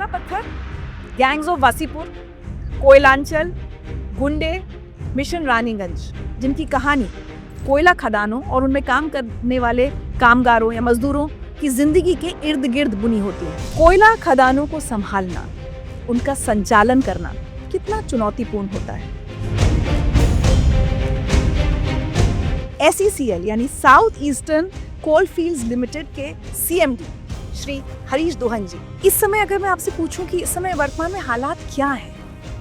पत्थर, gangs of Wasseypur, Koylanchal, गुंडे, mission Raniganj, जिनकी कहानी कोयला खदानों और उनमें काम करने वाले कामगारों या मजदूरों की जिंदगी के इर्द गिर्द बुनी होती है। कोयला खदानों को संभालना, उनका संचालन करना कितना चुनौतीपूर्ण होता है। SECL यानी साउथ ईस्टर्न कोलफील्ड्स लिमिटेड के CMD श्री हरीश दोहन जी, इस समय अगर मैं आपसे पूछूं कि इस समय वर्तमान में हालात क्या है,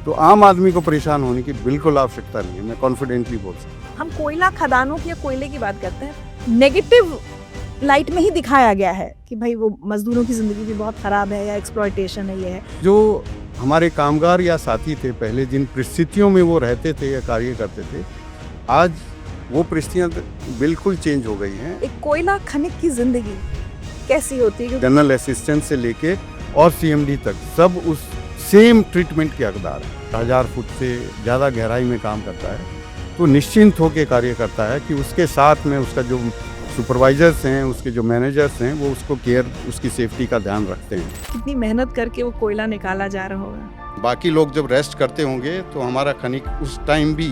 तो आम आदमी को परेशान होने की बिल्कुल आवश्यकता नहीं है। मैं कॉन्फिडेंटली बोल सकता हूँ। हम कोयला खदानों की या कोयले की बात करते हैं, नेगेटिव लाइट में ही दिखाया गया है कि भाई वो मजदूरों की जिंदगी भी बहुत खराब है या एक्सप्लॉयटेशन है, ये है। जो हमारे कामगार या साथी थे पहले, जिन परिस्थितियों में वो रहते थे या कार्य करते थे, आज वो परिस्थितियाँ बिल्कुल चेंज हो गई हैं। एक कोयला खनिक की जिंदगी कैसी होती है? जनरल असिस्टेंट से लेके और CMD तक सब उस सेम ट्रीटमेंट के हकदार है। 1000 फुट से ज़्यादा गहराई में काम करता है तो निश्चिंत होकर कार्य करता है कि उसके साथ में उसका जो सुपरवाइजर्स हैं, उसके जो मैनेजर्स हैं, वो उसको केयर, उसकी सेफ्टी का ध्यान रखते हैं। कितनी मेहनत करके वो कोयला निकाला जा रहा होगा। बाकी लोग जब रेस्ट करते होंगे तो हमारा खनिक उस टाइम भी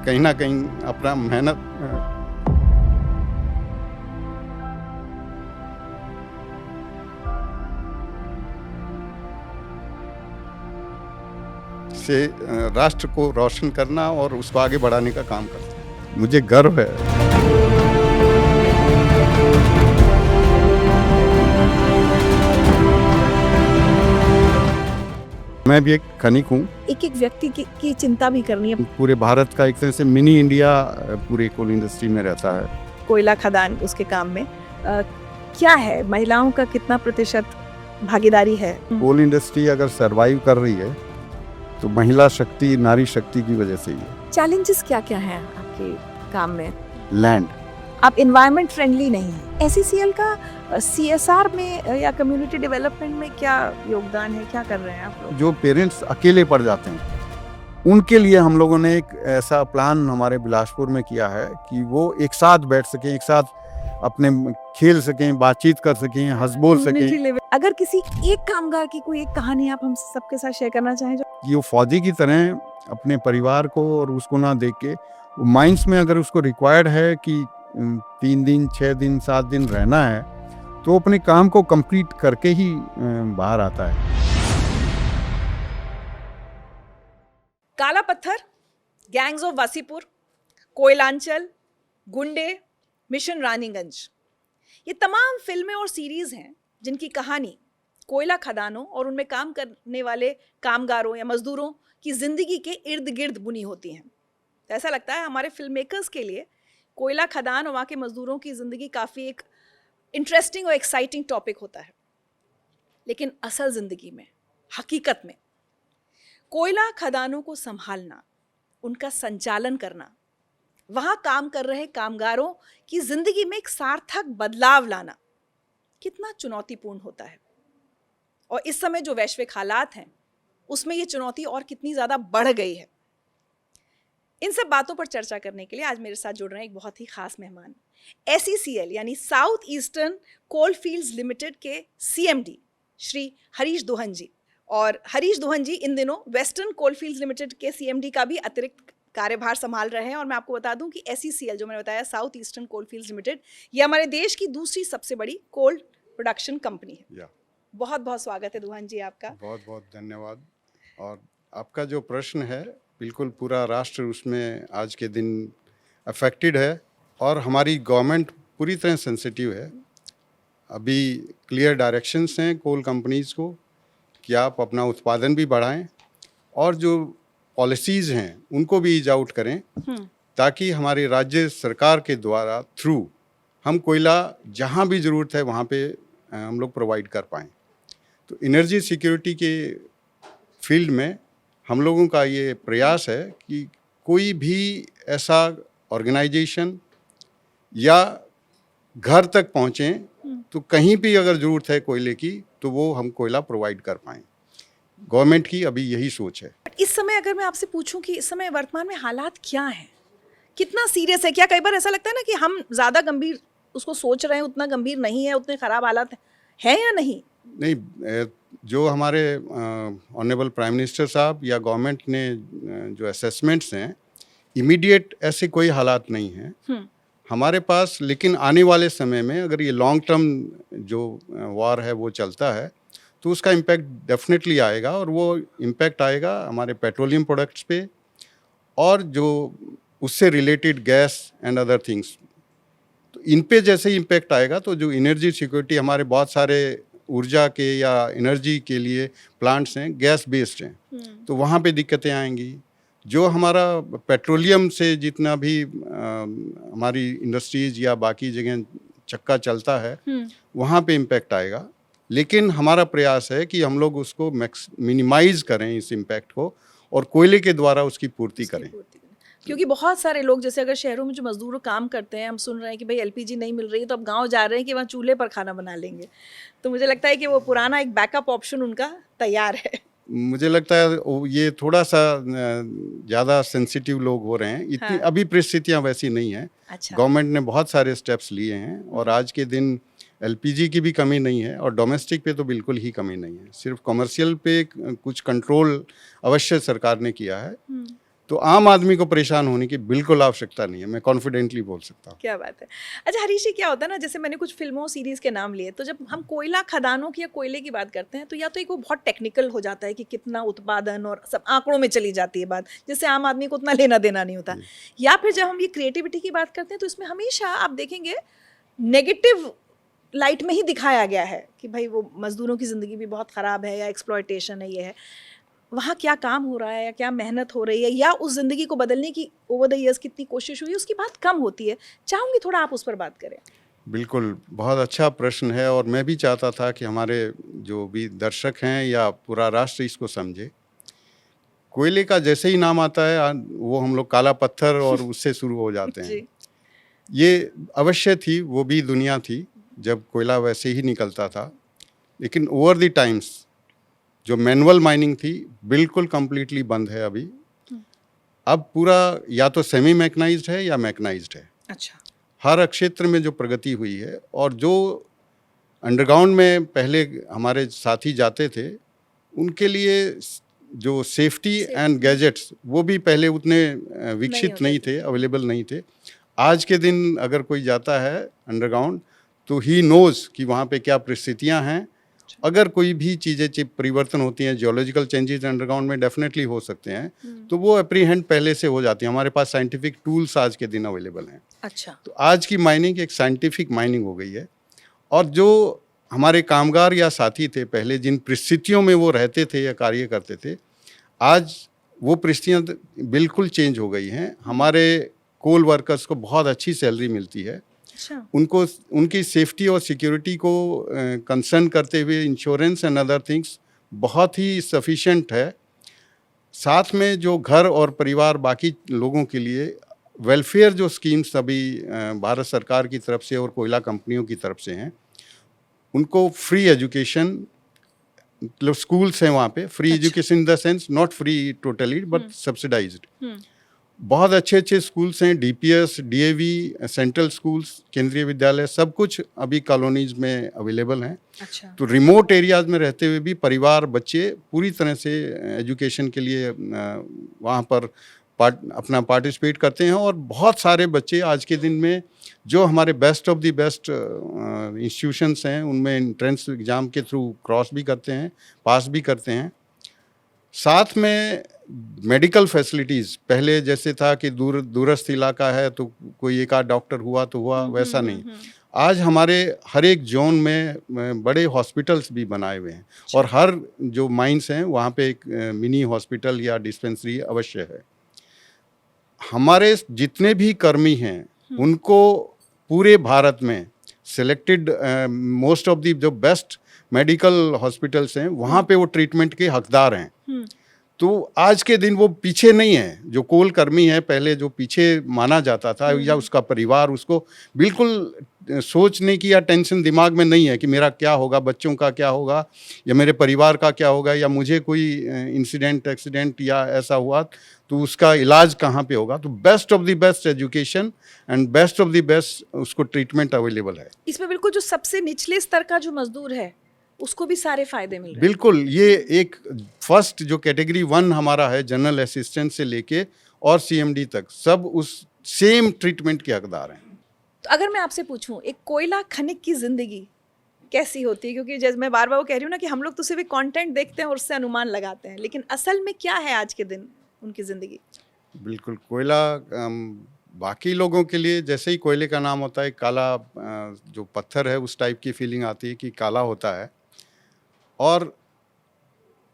कहीं ना कहीं अपना मेहनत से राष्ट्र को रोशन करना और उसको आगे बढ़ाने का काम करता है। मुझे गर्व है। मैं भी एक खनिक हूँ। एक एक व्यक्ति की चिंता भी करनी है। पूरे भारत का एक तरह से मिनी इंडिया पूरे कोल इंडस्ट्री में रहता है। कोयला खदान उसके काम में क्या है, महिलाओं का कितना प्रतिशत भागीदारी है? कोल इंडस्ट्री अगर सरवाइव कर रही है तो महिला शक्ति, नारी शक्ति की वजह से ही है। चैलेंजेस क्या क्या हैं आपके काम में? लैंड, आप एनवायरनमेंट फ्रेंडली नहीं है। SECL का CSR में या कम्युनिटी डेवलपमेंट में क्या योगदान है, क्या कर रहे हैं आप लोग? जो पेरेंट्स अकेले पड़ जाते हैं उनके लिए हम लोगों ने एक ऐसा प्लान हमारे बिलासपुर में किया है कि वो एक साथ बैठ सकें, एक साथ अपने खेल सकें, बातचीत कर सकें, हंस बोल सकें। अगर किसी एक कामगार की कोई एक कहानी आप हम सबके साथ शेयर करना चाहें जो कि वो फौजी की तरह अपने परिवार को और उसको ना देख के, माइंड्स में अगर उसको रिक्वायर्ड है कि 3 दिन, 6 दिन, 7 दिन रहना है तो अपने काम को कंप्लीट करके ही बाहर आता है। काला पत्थर, गैंग्स ऑफ वासीपुर, कोयलांचल, गुंडे, मिशन रानीगंज, ये तमाम फिल्में और सीरीज हैं जिनकी कहानी कोयला खदानों और उनमें काम करने वाले कामगारों या मजदूरों की जिंदगी के इर्द गिर्द बुनी होती हैं। तो ऐसा लगता है हमारे फिल्म मेकर्स के लिए कोयला खदान और वहाँ के मजदूरों की जिंदगी काफ़ी एक इंटरेस्टिंग और एक्साइटिंग टॉपिक होता है। लेकिन असल जिंदगी में, हकीकत में, कोयला खदानों को संभालना, उनका संचालन करना, वहाँ काम कर रहे कामगारों की जिंदगी में एक सार्थक बदलाव लाना कितना चुनौतीपूर्ण होता है। और इस समय जो वैश्विक हालात हैं उसमें ये चुनौती और कितनी ज़्यादा बढ़ गई है। इन सब बातों पर चर्चा करने के लिए आज मेरे साथ जुड़ रहे हैं एक बहुत ही खास मेहमान, SECL यानी साउथ ईस्टर्न कोलफील्ड्स लिमिटेड के CMD श्री हरीश दोहन जी। और हरीश दोहन जी इन दिनों वेस्टर्न कोलफील्ड्स लिमिटेड के CMD का भी अतिरिक्त कार्यभार संभाल रहे हैं। और मैं आपको बता दूं कि SECL जो मैंने बताया, साउथ ईस्टर्न कोलफील्ड्स लिमिटेड, ये हमारे देश की दूसरी सबसे बड़ी कोल प्रोडक्शन कंपनी है। बहुत बहुत स्वागत है दोहन जी आपका। बहुत बहुत धन्यवाद। और आपका जो प्रश्न है, बिल्कुल पूरा राष्ट्र उसमें आज के दिन अफेक्टेड है और हमारी गवर्नमेंट पूरी तरह सेंसिटिव है। अभी क्लियर डायरेक्शंस हैं कोल कंपनीज़ को कि आप अपना उत्पादन भी बढ़ाएं और जो पॉलिसीज़ हैं उनको भी ईज आउट करें ताकि हमारे राज्य सरकार के द्वारा थ्रू हम कोयला जहाँ भी ज़रूरत है वहाँ पे हम लोग प्रोवाइड कर पाएँ। तो एनर्जी सिक्योरिटी के फील्ड में हम लोगों का ये प्रयास है कि कोई भी ऐसा ऑर्गेनाइजेशन या घर तक पहुँचें तो कहीं भी अगर ज़रूरत है कोयले की तो वो हम कोयला प्रोवाइड कर पाएँ। गवर्नमेंट की अभी यही सोच है। इस समय अगर मैं आपसे पूछूं कि इस समय वर्तमान में हालात क्या हैं, कितना सीरियस है? क्या कई बार ऐसा लगता है ना कि हम ज़्यादा गंभीर उसको सोच रहे हैं, उतना गंभीर नहीं है, उतने ख़राब हालात है या नहीं? नहीं, जो हमारे ऑनरेबल प्राइम मिनिस्टर साहब या गवर्नमेंट ने जो असेसमेंट्स हैं, इमीडिएट ऐसे कोई हालात नहीं हैं हमारे पास, लेकिन आने वाले समय में अगर ये लॉन्ग टर्म जो वॉर है वो चलता है तो उसका इम्पैक्ट डेफिनेटली आएगा, और वो इम्पैक्ट आएगा हमारे पेट्रोलियम प्रोडक्ट्स पे और जो उससे related gas and other things. तो इन पे जैसे ही इम्पैक्ट आएगा तो जो एनर्जी सिक्योरिटी, हमारे बहुत सारे ऊर्जा के या एनर्जी के लिए प्लांट्स हैं गैस बेस्ड हैं, तो वहाँ पे दिक्कतें आएंगी। जो हमारा पेट्रोलियम से जितना भी हमारी इंडस्ट्रीज या बाकी जगह चक्का चलता है वहाँ पे इम्पैक्ट आएगा, लेकिन हमारा प्रयास है कि हम लोग उसको मिनिमाइज करें इस इम्पैक्ट को, और कोयले के द्वारा उसकी पूर्ति करें। क्योंकि बहुत सारे लोग, जैसे अगर शहरों में जो मजदूर काम करते हैं, हम सुन रहे हैं कि भाई एलपीजी नहीं मिल रही है तो अब गांव जा रहे हैं कि वहाँ चूल्हे पर खाना बना लेंगे। तो मुझे लगता है कि वो पुराना एक बैकअप ऑप्शन उनका तैयार है। मुझे लगता है ये थोड़ा सा ज़्यादा सेंसिटिव लोग हो रहे हैं, इतनी अभी परिस्थितियाँ वैसी नहीं हैं। अच्छा। गवर्नमेंट ने बहुत सारे स्टेप्स लिए हैं, और आज के दिन एलपीजी की भी कमी नहीं है, और डोमेस्टिक पे तो बिल्कुल ही कमी नहीं है। सिर्फ कमर्शियल पे कुछ कंट्रोल अवश्य सरकार ने किया है, तो आम आदमी को परेशान होने की बिल्कुल आवश्यकता नहीं है, मैं कॉन्फिडेंटली बोल सकता हूँ। क्या बात है। अच्छा हरीश जी, क्या होता है ना, जैसे मैंने कुछ फिल्मों सीरीज के नाम लिए, तो जब हम कोयला खदानों की या कोयले की बात करते हैं तो या तो एक वो बहुत टेक्निकल हो जाता है कि कितना उत्पादन और सब आंकड़ों में चली जाती है बात, जिससे आम आदमी को उतना लेना देना नहीं होता, या फिर जब हम ये क्रिएटिविटी की बात करते हैं तो इसमें हमेशा आप देखेंगे नेगेटिव लाइट में ही दिखाया गया है कि भाई वो मजदूरों की ज़िंदगी भी बहुत ख़राब है, या एक्सप्लॉयटेशन है, ये है। वहाँ क्या काम हो रहा है या क्या मेहनत हो रही है, या उस ज़िंदगी को बदलने की ओवर द ईयर्स कितनी कोशिश हुई, उसकी बात कम होती है। चाहूँगी थोड़ा आप उस पर बात करें। बिल्कुल, बहुत अच्छा प्रश्न है, और मैं भी चाहता था कि हमारे जो भी दर्शक हैं या पूरा राष्ट्र इसको समझे। कोयले का जैसे ही नाम आता है वो हम लोग काला पत्थर और उससे शुरू हो जाते हैं। ये अवश्य थी, वो भी दुनिया थी जब कोयला वैसे ही निकलता था, लेकिन ओवर द टाइम्स जो मैनुअल माइनिंग थी बिल्कुल कंप्लीटली बंद है अभी। अब पूरा या तो सेमी मैकनाइज्ड है या मैकनाइज्ड है। अच्छा। हर क्षेत्र में जो प्रगति हुई है, और जो अंडरग्राउंड में पहले हमारे साथी जाते थे उनके लिए जो सेफ्टी एंड गैजेट्स वो भी पहले उतने विकसित नहीं थे, अवेलेबल नहीं थे। आज के दिन अगर कोई जाता है अंडरग्राउंड तो ही नोज़ कि वहाँ पे क्या परिस्थितियाँ हैं। अगर कोई भी चीज़ें परिवर्तन होती हैं, जियोलॉजिकल चेंजेस अंडरग्राउंड में डेफिनेटली हो सकते हैं, तो वो एप्रीहेंड पहले से हो जाती है। हमारे पास साइंटिफिक टूल्स आज के दिन अवेलेबल हैं। अच्छा। तो आज की माइनिंग एक साइंटिफिक माइनिंग हो गई है, और जो हमारे कामगार या साथी थे पहले, जिन परिस्थितियों में वो रहते थे या कार्य करते थे, आज वो परिस्थितियाँ बिल्कुल चेंज हो गई हैं। हमारे कोल वर्कर्स को बहुत अच्छी सैलरी मिलती है। अच्छा। उनको उनकी सेफ्टी और सिक्योरिटी को कंसर्न करते हुए इंश्योरेंस एंड अदर थिंग्स बहुत ही सफिशिएंट है। साथ में जो घर और परिवार बाकी लोगों के लिए वेलफेयर जो स्कीम्स अभी भारत सरकार की तरफ से और कोयला कंपनियों की तरफ से हैं, उनको फ्री एजुकेशन, मतलब स्कूल्स हैं वहाँ पे, free education in the sense not free totally but subsidised. बहुत अच्छे अच्छे स्कूल्स हैं, डीपीएस, डीएवी, सेंट्रल स्कूल्स, केंद्रीय विद्यालय, सब कुछ अभी कॉलोनीज में अवेलेबल हैं। अच्छा। तो रिमोट एरियाज में रहते हुए भी परिवार, बच्चे पूरी तरह से एजुकेशन के लिए वहाँ पर अपना पार्टिसिपेट करते हैं, और बहुत सारे बच्चे आज के दिन में जो हमारे best of the best institutions हैं उनमें एंट्रेंस एग्ज़ाम के थ्रू क्रॉस भी करते हैं, पास भी करते हैं। साथ में मेडिकल फैसिलिटीज़, पहले जैसे था कि दूरस्थ इलाका है तो कोई एक आध डॉक्टर हुआ तो हुआ, वैसा नहीं। आज हमारे हर एक जोन में बड़े हॉस्पिटल्स भी बनाए हुए हैं, और हर जो माइंस हैं वहाँ पे एक मिनी हॉस्पिटल या डिस्पेंसरी अवश्य है। हमारे जितने भी कर्मी हैं उनको पूरे भारत में सिलेक्टेड मोस्ट ऑफ द जो बेस्ट मेडिकल हॉस्पिटल्स हैं वहाँ पे वो ट्रीटमेंट के हकदार हैं। तो आज के दिन वो पीछे नहीं है। जो कोल कर्मी है पहले जो पीछे माना जाता था, या उसका परिवार, उसको बिल्कुल सोचने की या टेंशन दिमाग में नहीं है कि मेरा क्या होगा, बच्चों का क्या होगा, या मेरे परिवार का क्या होगा, या मुझे कोई इंसिडेंट एक्सीडेंट या ऐसा हुआ तो उसका इलाज कहाँ पे होगा। तो best of the best education and best of the best उसको ट्रीटमेंट अवेलेबल है। इसमें बिल्कुल जो सबसे निचले स्तर का जो मजदूर है उसको भी सारे फायदे मिल रहे हैं। बिल्कुल, ये एक फर्स्ट जो कैटेगरी 1 हमारा है, जनरल असिस्टेंट से लेके और सीएमडी तक, सब उस सेम ट्रीटमेंट के हकदार हैं। तो अगर मैं आपसे पूछूं, एक कोयला खनिक की जिंदगी कैसी होती है? क्योंकि जैसे मैं बार बार वो कह रही हूँ ना कि हम लोग तो सिर्फ एक कंटेंट देखते हैं और उससे अनुमान लगाते हैं, लेकिन असल में क्या है आज के दिन उनकी जिंदगी? बिल्कुल, कोयला बाकी लोगों के लिए जैसे ही कोयले का नाम होता है, काला जो पत्थर है उस टाइप की फीलिंग आती है कि काला होता है, और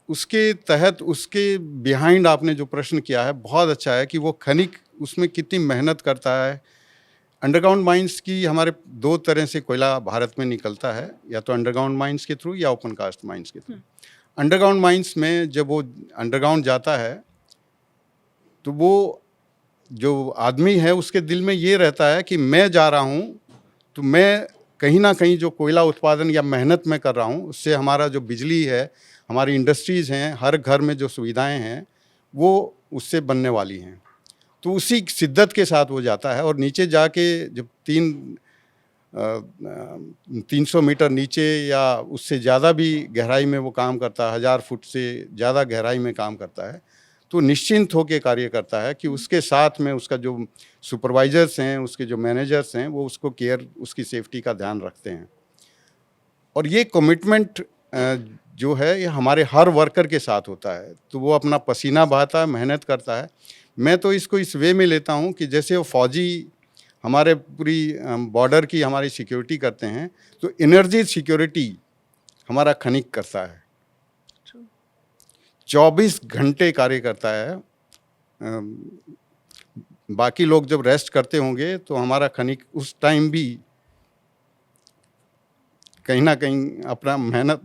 उसके तहत उसके बिहाइंड आपने जो प्रश्न किया है बहुत अच्छा है कि वो खनिक उसमें कितनी मेहनत करता है। अंडरग्राउंड माइंस की हमारे 2 तरह से कोयला भारत में निकलता है, या तो अंडरग्राउंड माइंस के थ्रू या ओपन कास्ट माइंस के थ्रू। अंडरग्राउंड माइंस में जब वो अंडरग्राउंड जाता है तो वो जो आदमी है उसके दिल में ये रहता है कि मैं जा रहा हूँ तो मैं कहीं ना कहीं जो कोयला उत्पादन या मेहनत मैं कर रहा हूँ उससे हमारा जो बिजली है, हमारी इंडस्ट्रीज़ हैं, हर घर में जो सुविधाएं हैं वो उससे बनने वाली हैं। तो उसी शिद्दत के साथ वो जाता है और नीचे जाके जब 300 मीटर नीचे या उससे ज़्यादा भी गहराई में वो काम करता है, 1000 फुट से ज़्यादा गहराई में काम करता है, तो निश्चिंत होकर कार्य करता है कि उसके साथ में उसका जो सुपरवाइजर्स हैं, उसके जो मैनेजर्स हैं, वो उसको केयर, उसकी सेफ्टी का ध्यान रखते हैं। और ये कमिटमेंट जो है ये हमारे हर वर्कर के साथ होता है। तो वो अपना पसीना बहाता है, मेहनत करता है। मैं तो इसको इस वे में लेता हूँ कि जैसे वो फौजी हमारे पूरी बॉर्डर की हमारी सिक्योरिटी करते हैं, तो एनर्जी सिक्योरिटी हमारा खनिक करता है। 24 घंटे कार्य करता है। बाकी लोग जब रेस्ट करते होंगे तो हमारा खनिक उस टाइम भी कहीं ना कहीं अपना मेहनत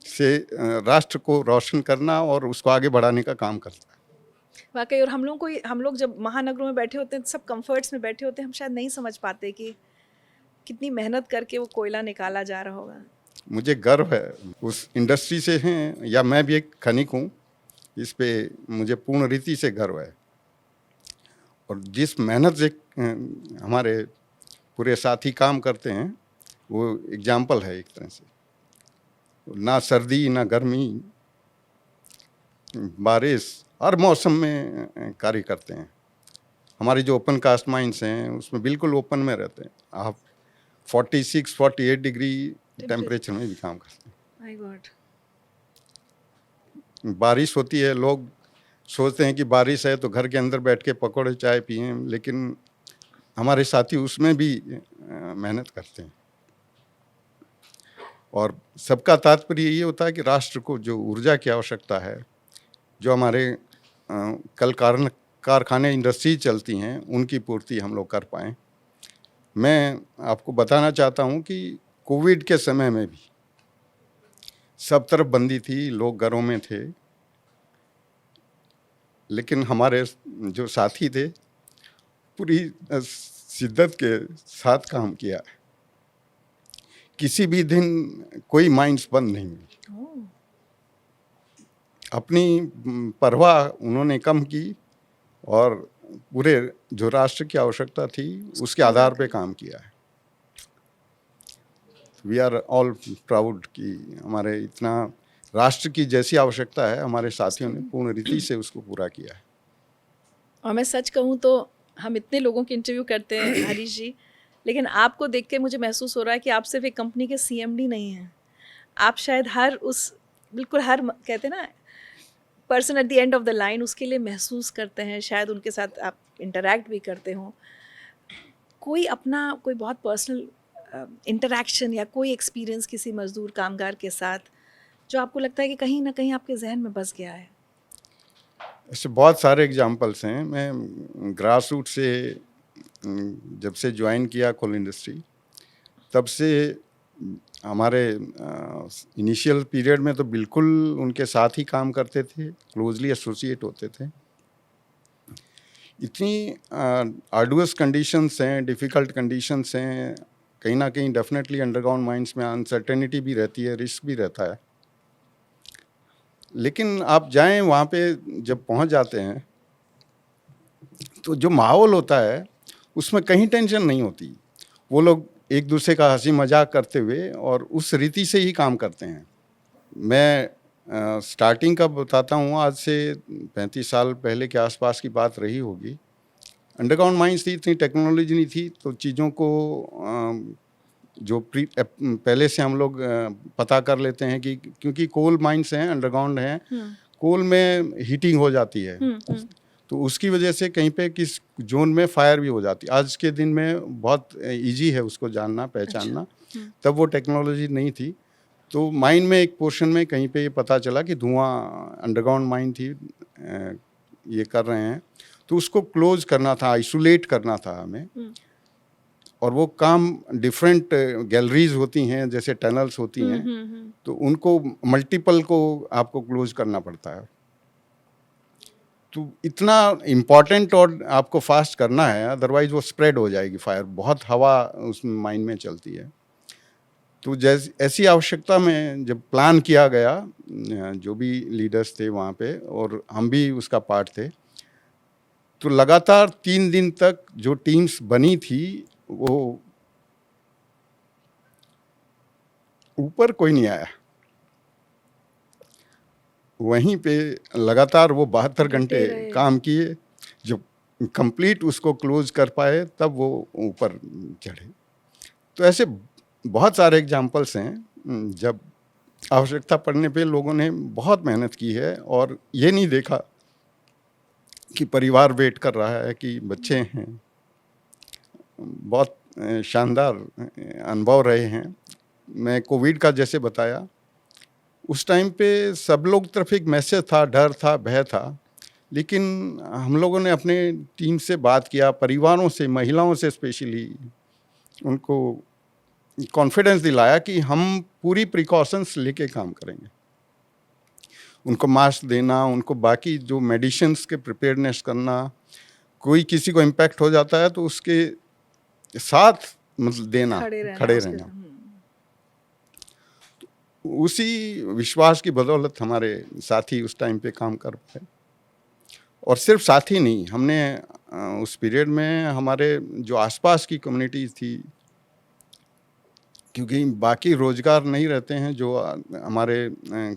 से राष्ट्र को रोशन करना और उसको आगे बढ़ाने का काम करता है। वाकई, और हम लोग जब महानगरों में बैठे होते हैं, सब कंफर्ट्स में बैठे होते हैं, हम शायद नहीं समझ पाते कि कितनी मेहनत करके वो कोयला निकाला जा रहा होगा। मुझे गर्व है उस इंडस्ट्री से हैं, या मैं भी एक खनिक हूँ, इस पे मुझे पूर्ण रीति से गर्व है। और जिस मेहनत से हमारे पूरे साथी काम करते हैं वो एग्जाम्पल है एक तरह से। ना सर्दी ना गर्मी, बारिश, हर मौसम में कार्य करते हैं। हमारे जो ओपन कास्ट माइंस हैं उसमें बिल्कुल ओपन में रहते हैं। आप 46-48 डिग्री टेम्परेचर में भी काम करते हैं। My God. बारिश होती है, लोग सोचते हैं कि बारिश है तो घर के अंदर बैठ के पकौड़े चाय पिए, लेकिन हमारे साथी उसमें भी मेहनत करते हैं। और सबका तात्पर्य ये होता है कि राष्ट्र को जो ऊर्जा की आवश्यकता है, जो हमारे कल कारखाने इंडस्ट्री चलती हैं, उनकी पूर्ति हम लोग कर पाएँ। मैं आपको बताना चाहता हूँ कि कोविड के समय में भी सब तरफ बंदी थी, लोग घरों में थे, लेकिन हमारे जो साथी थे पूरी शिद्दत के साथ काम किया। किसी भी दिन कोई माइंस बंद नहीं हुई। अपनी परवाह उन्होंने कम की और पूरे जो राष्ट्र की आवश्यकता थी उसके आधार पे काम किया है। वी आर ऑल प्राउड कि हमारे इतना राष्ट्र की जैसी आवश्यकता है हमारे साथियों ने पूर्ण रीति से उसको पूरा किया है। और मैं सच कहूँ तो हम इतने लोगों के इंटरव्यू करते हैं हरीश जी, लेकिन आपको देख के मुझे महसूस हो रहा है कि आप सिर्फ एक कंपनी के सीएमडी नहीं हैं। आप शायद बिल्कुल हर कहते हैं ना person at the end of the line, उसके लिए महसूस करते हैं, शायद उनके साथ आप इंटरैक्ट भी करते हो। कोई बहुत पर्सनल इंटरैक्शन या कोई एक्सपीरियंस किसी मजदूर कामगार के साथ जो आपको लगता है कि कहीं ना कहीं आपके जहन में बस गया है? ऐसे बहुत सारे एग्जांपल्स हैं। मैं ग्रास रूट से जब से ज्वाइन किया कोल इंडस्ट्री, तब से हमारे इनिशियल पीरियड में तो बिल्कुल उनके साथ ही काम करते थे, क्लोजली एसोसिएट होते थे। इतनी आर्डुअस कंडीशंस हैं, डिफ़िकल्ट कंडीशंस हैं, कहीं ना कहीं डेफिनेटली अंडरग्राउंड माइंस में अनसर्टेनिटी भी रहती है, रिस्क भी रहता है। लेकिन आप जाएं वहाँ पे, जब पहुँच जाते हैं तो जो माहौल होता है उसमें कहीं टेंशन नहीं होती। वो लोग एक दूसरे का हंसी मजाक करते हुए और उस रीति से ही काम करते हैं। मैं स्टार्टिंग का बताता हूँ, आज से 35 साल पहले के आसपास की बात रही होगी। अंडरग्राउंड माइंस थी, इतनी टेक्नोलॉजी नहीं थी, तो चीज़ों को पहले से हम लोग पता कर लेते हैं कि क्योंकि कोल माइंस हैं, अंडरग्राउंड हैं, कोल में हीटिंग हो जाती है, तो उसकी वजह से कहीं पे किस जोन में फायर भी हो जाती है। आज के दिन में बहुत इजी है उसको जानना पहचानना। तब वो टेक्नोलॉजी नहीं थी, तो माइन में एक पोर्शन में कहीं पे ये पता चला कि धुआं, अंडरग्राउंड माइन थी, ये कर रहे हैं, तो उसको क्लोज करना था, आइसोलेट करना था हमें। और वो काम डिफरेंट गैलरीज होती हैं, जैसे टनल्स होती हैं, तो उनको मल्टीपल को आपको क्लोज करना पड़ता है। तो इतना इम्पॉर्टेंट और आपको फास्ट करना है, अदरवाइज वो स्प्रेड हो जाएगी फायर, बहुत हवा उस माइन में चलती है। तो जैसे ऐसी आवश्यकता में जब प्लान किया गया, जो भी लीडर्स थे वहाँ पे और हम भी उसका पार्ट थे, तो लगातार 3 दिन तक जो टीम्स बनी थी, वो ऊपर कोई नहीं आया, वहीं पे लगातार वो 72 घंटे काम किए। जब कंप्लीट उसको क्लोज कर पाए तब वो ऊपर चढ़े। तो ऐसे बहुत सारे एग्जाम्पल्स हैं, जब आवश्यकता पड़ने पे लोगों ने बहुत मेहनत की है और ये नहीं देखा कि परिवार वेट कर रहा है कि बच्चे हैं। बहुत शानदार अनुभव रहे हैं। मैं कोविड का जैसे बताया, उस टाइम पे सब लोग तरफ एक मैसेज था, डर था, भय था, लेकिन हम लोगों ने अपने टीम से बात किया, परिवारों से, महिलाओं से स्पेशली, उनको कॉन्फिडेंस दिलाया कि हम पूरी प्रिकॉशंस लेके काम करेंगे। उनको मास्क देना, उनको बाकी जो मेडिसिन्स के प्रिपेयरनेस करना, कोई किसी को इम्पैक्ट हो जाता है तो उसके साथ मतलब देना, खड़े रहना। उसी विश्वास की बदौलत हमारे साथी उस टाइम पे काम कर पाए। और सिर्फ साथी नहीं, हमने उस पीरियड में हमारे जो आसपास की कम्युनिटीज़ थी, क्योंकि बाकी रोजगार नहीं रहते हैं, जो हमारे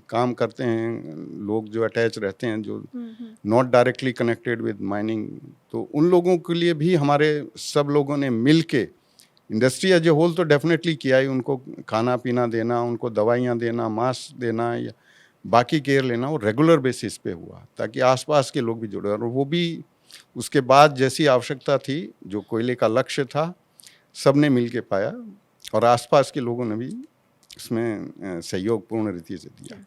काम करते हैं लोग, जो अटैच रहते हैं, जो not directly connected with mining, तो उन लोगों के लिए भी हमारे सब लोगों ने मिल के, इंडस्ट्री एज ए होल तो डेफिनेटली किया ही, उनको खाना पीना देना, उनको दवाइयाँ देना, मास्क देना या बाकी केयर लेना, वो रेगुलर बेसिस पे हुआ, ताकि आसपास के लोग भी जुड़े। और वो भी उसके बाद जैसी आवश्यकता थी, जो कोयले का लक्ष्य था, सब ने मिल के पाया और आसपास के लोगों ने भी इसमें सहयोग पूर्ण रीति से दिया।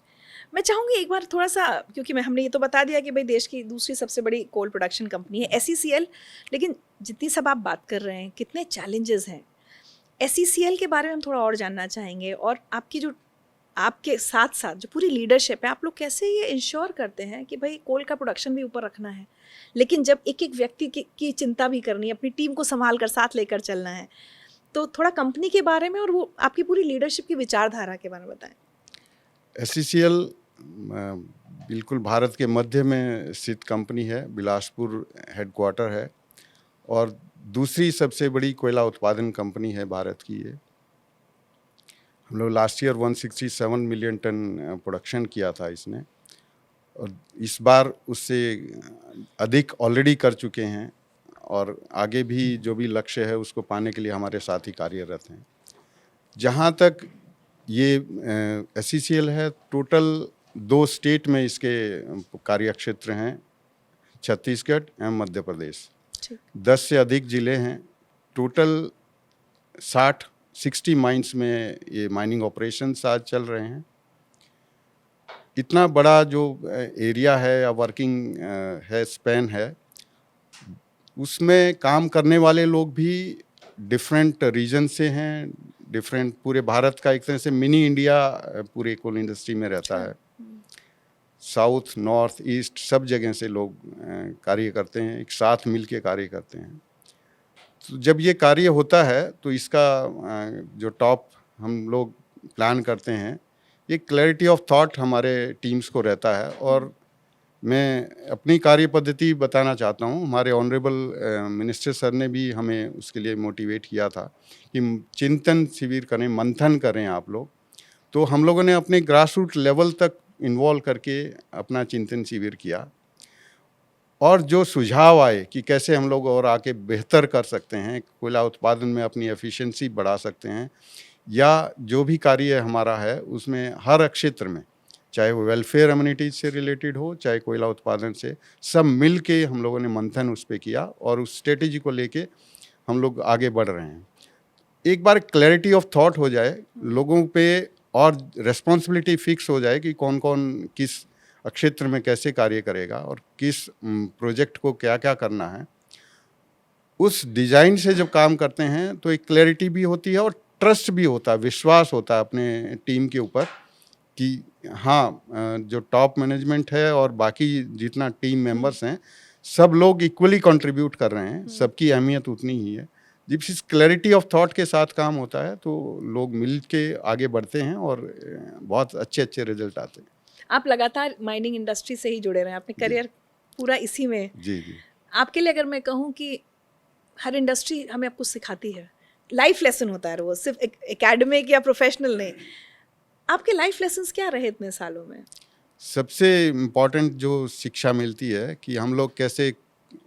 मैं चाहूँगी एक बार थोड़ा सा, क्योंकि हमने ये तो बता दिया कि भाई देश की दूसरी सबसे बड़ी कोल प्रोडक्शन कंपनी है SECL, लेकिन जितनी सब आप बात कर रहे हैं, कितने चैलेंजेस हैं SECL के बारे में हम थोड़ा और जानना चाहेंगे। और आपकी जो, आपके साथ साथ जो पूरी लीडरशिप है, आप लोग कैसे ये इंश्योर करते हैं कि भाई कोल का प्रोडक्शन भी ऊपर रखना है, लेकिन जब एक एक व्यक्ति की चिंता भी करनी है, अपनी टीम को संभाल कर साथ लेकर चलना है, तो थोड़ा कंपनी के बारे में और वो आपकी पूरी लीडरशिप की विचारधारा के बारे में बताएं। SECL बिल्कुल भारत के मध्य में स्थित कंपनी है, बिलासपुर हेडक्वार्टर है और दूसरी सबसे बड़ी कोयला उत्पादन कंपनी है भारत की ये। हम लोग last year 167 million ton production किया था इसने, और इस बार उससे अधिक ऑलरेडी कर चुके हैं और आगे भी जो भी लक्ष्य है उसको पाने के लिए हमारे साथ ही कार्यरत हैं। जहाँ तक ये SECL है, टोटल 2 स्टेट में इसके कार्यक्षेत्र हैं, छत्तीसगढ़ एवं मध्य प्रदेश। 10 से अधिक ज़िले हैं, टोटल 60 माइंस में ये माइनिंग ऑपरेशंस आज चल रहे हैं। इतना बड़ा जो एरिया है या वर्किंग है, स्पैन है, उसमें काम करने वाले लोग भी डिफरेंट रीजन से हैं, डिफरेंट, पूरे भारत का एक तरह से मिनी इंडिया पूरे कोल इंडस्ट्री में रहता है। साउथ, नॉर्थ, ईस्ट सब जगह से लोग कार्य करते हैं, एक साथ मिल के कार्य करते हैं। तो जब ये कार्य होता है तो इसका जो टॉप हम लोग प्लान करते हैं, ये क्लैरिटी ऑफ थॉट हमारे टीम्स को रहता है और मैं अपनी कार्य पद्धति बताना चाहता हूँ। हमारे ऑनरेबल मिनिस्टर सर ने भी हमें उसके लिए मोटिवेट किया था कि चिंतन शिविर करें, मंथन करें आप लोग। तो हम लोगों ने अपने ग्रास रूट लेवल तक इन्वॉल्व करके अपना चिंतन शिविर किया, और जो सुझाव आए कि कैसे हम लोग और आके बेहतर कर सकते हैं, कोयला उत्पादन में अपनी एफिशिएंसी बढ़ा सकते हैं, या जो भी कार्य हमारा है उसमें हर क्षेत्र में, चाहे वो वेलफेयर अम्यूनिटीज से रिलेटेड हो, चाहे कोयला उत्पादन से, सब मिल के हम लोगों ने मंथन उस पर किया और उस स्ट्रेटेजी को लेके हम लोग आगे बढ़ रहे हैं। एक बार क्लैरिटी ऑफ थॉट हो जाए लोगों पे और रिस्पॉन्सिबिलिटी फिक्स हो जाए कि कौन कौन किस क्षेत्र में कैसे कार्य करेगा और किस प्रोजेक्ट को क्या क्या करना है, उस डिजाइन से जब काम करते हैं तो एक क्लैरिटी भी होती है और ट्रस्ट भी होता है, विश्वास होता है अपने टीम के ऊपर कि हाँ, जो टॉप मैनेजमेंट है और बाकी जितना टीम मेंबर्स हैं सब लोग इक्वली कंट्रीब्यूट कर रहे हैं, सबकी अहमियत उतनी ही है। जब इस क्लैरिटी ऑफ थॉट के साथ काम होता है तो लोग मिल के आगे बढ़ते हैं और बहुत अच्छे अच्छे रिजल्ट आते हैं। आप लगातार माइनिंग इंडस्ट्री से ही जुड़े रहे हैं, आपने करियर पूरा इसी में। जी जी। आपके लिए अगर मैं कहूँ कि हर इंडस्ट्री हमें आपको सिखाती है, लाइफ लेसन होता है वो, सिर्फ एकेडमिक या प्रोफेशनल नहीं। आपके लाइफ लेसन्स क्या रहे इतने सालों में? सबसे इम्पॉर्टेंट जो शिक्षा मिलती है कि हम लोग कैसे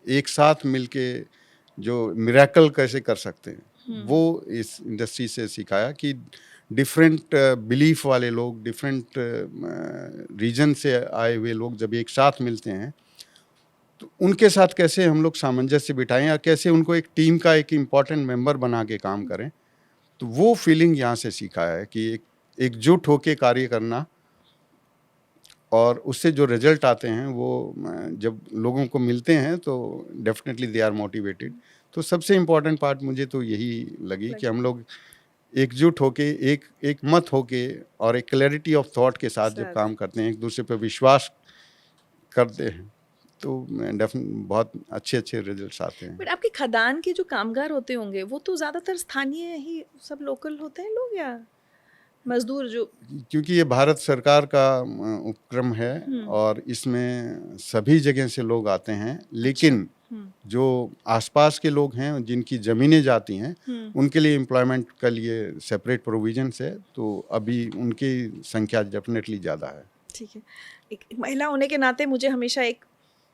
एक साथ मिलके जो मिरेकल कैसे कर सकते हैं, वो इस इंडस्ट्री से सिखाया कि डिफरेंट बिलीफ वाले लोग, डिफरेंट रीजन से आए हुए लोग जब एक साथ मिलते हैं तो उनके साथ कैसे हम लोग सामंजस्य बिठाएं या कैसे उनको एक टीम का एक इम्पॉर्टेंट मेंबर बना के काम करें। तो वो फीलिंग यहाँ से सीखा है कि एकजुट होके कार्य करना, और उससे जो रिजल्ट आते हैं वो जब लोगों को मिलते हैं तो डेफिनेटली दे आर मोटिवेटेड। तो सबसे इम्पॉर्टेंट पार्ट मुझे तो यही लगी कि हम लोग एकजुट होके एक मत होके और एक क्लैरिटी ऑफ थॉट के साथ जब काम करते हैं, एक दूसरे पर विश्वास करते हैं, तो बहुत अच्छे अच्छे रिजल्ट्स आते हैं। बट आपकी खदान के जो कामगार होते होंगे वो तो ज़्यादातर स्थानीय ही, सब लोकल होते हैं लोग या मजदूर? जो क्योंकि ये भारत सरकार का उपक्रम है और इसमें सभी जगह से लोग आते हैं, लेकिन जो आसपास के लोग हैं जिनकी ज़मीनें जाती हैं उनके लिए एम्प्लॉयमेंट के लिए सेपरेट प्रोविजंस है, तो अभी उनकी संख्या डेफिनेटली ज़्यादा है। ठीक है। एक महिला होने के नाते मुझे हमेशा एक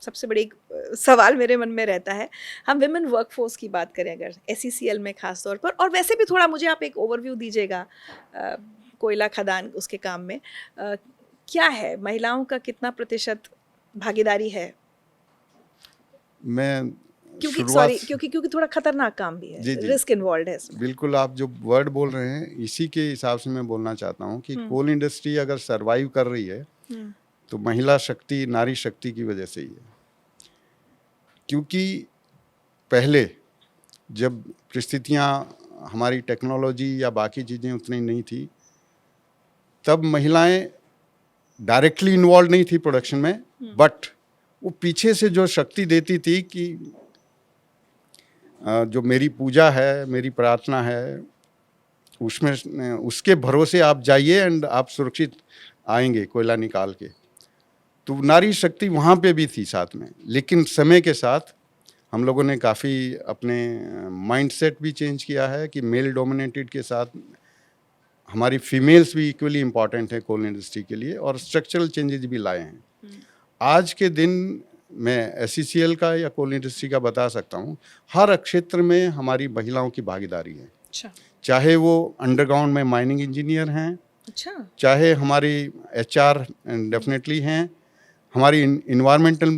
सबसे बड़ी सवाल मेरे मन में रहता है, हम विमेन वर्कफोर्स की बात करें अगर SECL में खास तौर पर, और वैसे भी थोड़ा मुझे आप एक ओवरव्यू दीजिएगा कोयला खदान उसके काम में क्या है, महिलाओं का कितना प्रतिशत भागीदारी है? मैं क्योंकि थोड़ा खतरनाक काम भी है, रिस्क इन्वॉल्व है इसमें। बिल्कुल, आप जो वर्ड बोल रहे हैं इसी के हिसाब से मैं बोलना चाहता हूँ कि कोल इंडस्ट्री अगर सरवाइव कर रही है तो महिला शक्ति, नारी शक्ति की वजह से ही है। क्योंकि पहले जब परिस्थितियाँ, हमारी टेक्नोलॉजी या बाकी चीज़ें उतनी नहीं थी, तब महिलाएं डायरेक्टली इन्वॉल्व नहीं थी प्रोडक्शन में, बट वो पीछे से जो शक्ति देती थी कि जो मेरी पूजा है, मेरी प्रार्थना है, उसमें उसके भरोसे आप जाइए एंड आप सुरक्षित आएंगे कोयला निकाल के। तो नारी शक्ति वहाँ पे भी थी साथ में, लेकिन समय के साथ हम लोगों ने काफ़ी अपने माइंडसेट भी चेंज किया है कि मेल डोमिनेटेड के साथ हमारी फीमेल्स भी इक्वली इम्पॉर्टेंट है कोल इंडस्ट्री के लिए, और स्ट्रक्चरल चेंजेस भी लाए हैं। आज के दिन मैं SECL का या कोल इंडस्ट्री का बता सकता हूँ, हर क्षेत्र में हमारी महिलाओं की भागीदारी है। अच्छा। चाहे वो अंडरग्राउंड में माइनिंग इंजीनियर हैं, अच्छा, चाहे हमारी HR डेफिनेटली हैं, हमारी इन्वायरमेंटल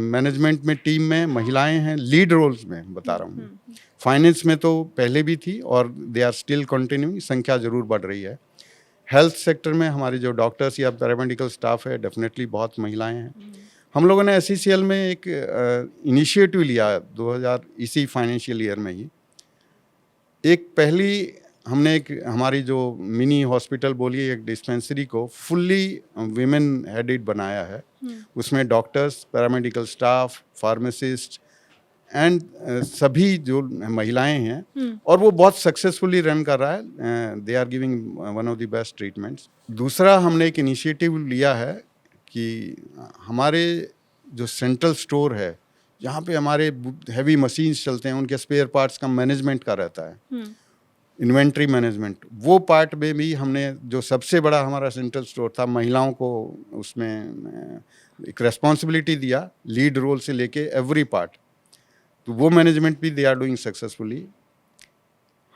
मैनेजमेंट में टीम में महिलाएं हैं, लीड रोल्स में बता रहा हूँ। फाइनेंस में तो पहले भी थी और दे आर स्टिल कंटिन्यूइंग, संख्या ज़रूर बढ़ रही है। हेल्थ सेक्टर में हमारे जो डॉक्टर्स या पैरामेडिकल स्टाफ है डेफिनेटली बहुत महिलाएं हैं। हम लोगों ने SECL में एक इनिशिएटिव लिया 2000 इसी फाइनेंशियल ईयर में ही। एक पहली हमने एक हमारी जो मिनी हॉस्पिटल बोलिए, एक डिस्पेंसरी को फुल्ली विमेन हेडेड बनाया है। उसमें doctors, paramedical staff, pharmacist and सभी जो महिलाएं हैं, और वो बहुत सक्सेसफुली रन कर रहा है। They are giving one of the best treatments. दूसरा हमने एक इनिशिएटिव लिया है कि हमारे जो सेंट्रल स्टोर है, जहाँ पे हमारे हैवी मशीन्स चलते हैं, उनके स्पेयर पार्ट्स का मैनेजमेंट का रहता है, इन्वेंट्री मैनेजमेंट, वो पार्ट में भी हमने जो सबसे बड़ा हमारा सेंट्रल स्टोर था, महिलाओं को उसमें एक रेस्पॉन्सिबिलिटी दिया, लीड रोल से लेके एवरी पार्ट, तो वो मैनेजमेंट भी दे आर डूइंग सक्सेसफुली।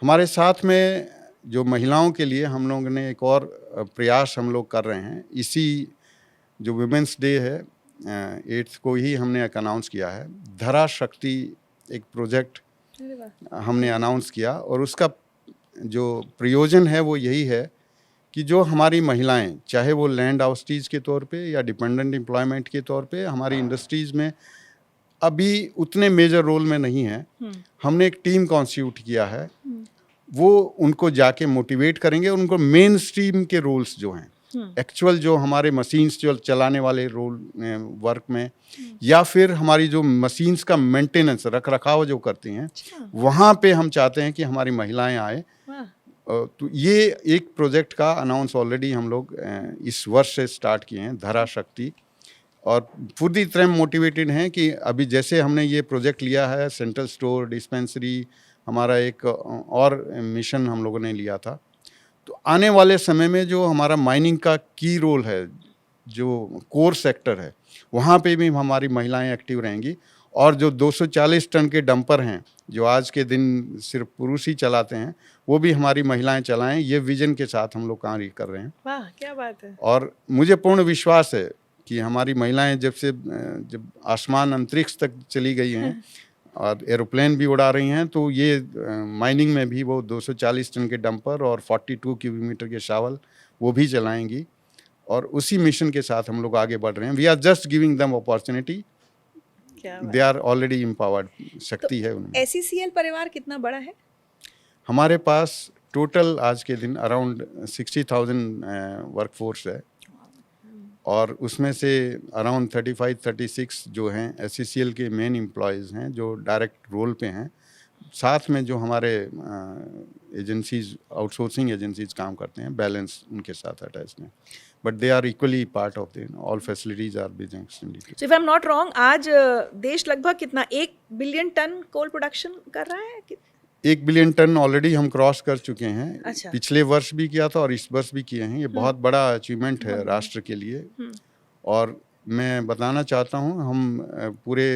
हमारे साथ में जो महिलाओं के लिए हम लोगों ने एक और प्रयास हम लोग कर रहे हैं, इसी जो वुमेंस डे है 8th को ही हमने एक अनाउंस किया है, धरा शक्ति एक प्रोजेक्ट हमने अनाउंस किया, और उसका जो प्रयोजन है वो यही है कि जो हमारी महिलाएं, चाहे वो लैंड हाउसेज के तौर पे या डिपेंडेंट एम्प्लॉयमेंट के तौर पे हमारी इंडस्ट्रीज़ में अभी उतने मेजर रोल में नहीं है, हमने एक टीम कॉन्स्टिट्यूट किया है, वो उनको जाके मोटिवेट करेंगे, उनको मेन स्ट्रीम के रोल्स जो हैं, एक्चुअल जो हमारे मशीन्स जो चलाने वाले रोल वर्क में, या फिर हमारी जो मशीन्स का मेंटेनेंस रख रखाव जो करती हैं, वहाँ पे हम चाहते हैं कि हमारी महिलाएं आए। तो ये एक प्रोजेक्ट का अनाउंस ऑलरेडी हम लोग इस वर्ष से स्टार्ट किए हैं, धरा शक्ति, और पूरी तरह मोटिवेटेड हैं कि अभी जैसे हमने ये प्रोजेक्ट लिया है, सेंट्रल स्टोर, डिस्पेंसरी, हमारा एक और मिशन हम लोगों ने लिया था, तो आने वाले समय में जो हमारा माइनिंग का की रोल है, जो कोर सेक्टर है, वहाँ पे भी हमारी महिलाएं एक्टिव रहेंगी, और जो 240 टन के डंपर हैं जो आज के दिन सिर्फ पुरुष ही चलाते हैं, वो भी हमारी महिलाएं चलाएं, ये विजन के साथ हम लोग कार्य कर रहे हैं। वाह, क्या बात है। और मुझे पूर्ण विश्वास है कि हमारी महिलाएं जब आसमान अंतरिक्ष तक चली गई हैं और एरोप्लेन भी उड़ा रही हैं, तो ये माइनिंग में भी वो 240 टन के डंपर और 42 किलोमीटर के शावल वो भी चलाएंगी, और उसी मिशन के साथ हम लोग आगे बढ़ रहे हैं। We are just giving them opportunity, they are already empowered, शक्ति है उनमें। SECL परिवार कितना बड़ा है? हमारे पास टोटल आज के दिन अराउंड 60,000 वर्कफोर्स है, और उसमें से अराउंड 35-36 जो हैं SECL के मेन एम्प्लॉयज़ हैं जो डायरेक्ट रोल पे हैं, साथ में जो हमारे एजेंसीज, आउटसोर्सिंग एजेंसीज काम करते हैं, बैलेंस उनके साथ अटैच हैं, but they are equally part of the all facilities are being extended. So if I am not wrong, आज देश लगभग कितना 1 बिलियन टन कोल प्रोडक्शन कर रहा है? 1 बिलियन टन ऑलरेडी हम क्रॉस कर चुके हैं। अच्छा। पिछले वर्ष भी किया था और इस वर्ष भी किए हैं। ये बहुत बड़ा अचीवमेंट है राष्ट्र के लिए, और मैं बताना चाहता हूँ हम पूरे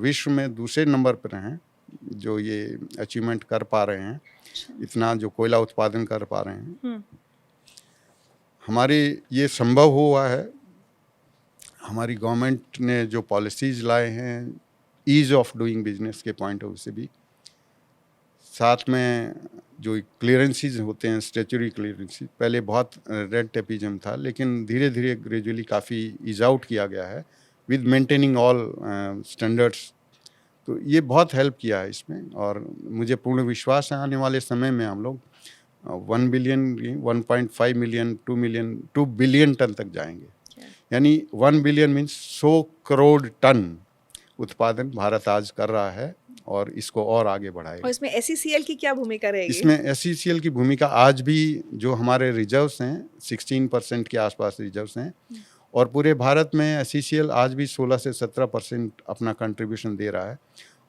विश्व में दूसरे नंबर पर हैं जो ये अचीवमेंट कर पा रहे हैं, इतना जो कोयला उत्पादन कर पा रहे हैं। हमारी ये संभव हुआ है, हमारी गवर्नमेंट ने जो पॉलिसीज़ लाए हैं ईज़ ऑफ डूइंग बिजनेस के पॉइंट ऑफ व्यू से भी, साथ में जो क्लियरेंसीज होते हैं, स्टेचुरी क्लियरेंसीज, पहले बहुत रेड टेपिज्म था, लेकिन धीरे धीरे ग्रेजुअली काफ़ी ईज आउट किया गया है विद मेंटेनिंग ऑल स्टैंडर्ड्स। तो ये बहुत हेल्प किया है इसमें, और मुझे पूर्ण विश्वास है आने वाले समय में हम लोग 1 billion, 1.5 million, 2 million, 2 billion ton तक जाएंगे। यानी 1 बिलियन मीन्स 100 करोड़ टन उत्पादन भारत आज कर रहा है, और इसको और आगे बढ़ाएगा। और इसमें SECL की क्या भूमिका रहेगी? इसमें SECL की भूमिका आज भी जो हमारे रिजर्व्स हैं 16% के आसपास रिजर्व्स हैं, और पूरे भारत में SECL आज भी 16 से 17% अपना कंट्रीब्यूशन दे रहा है,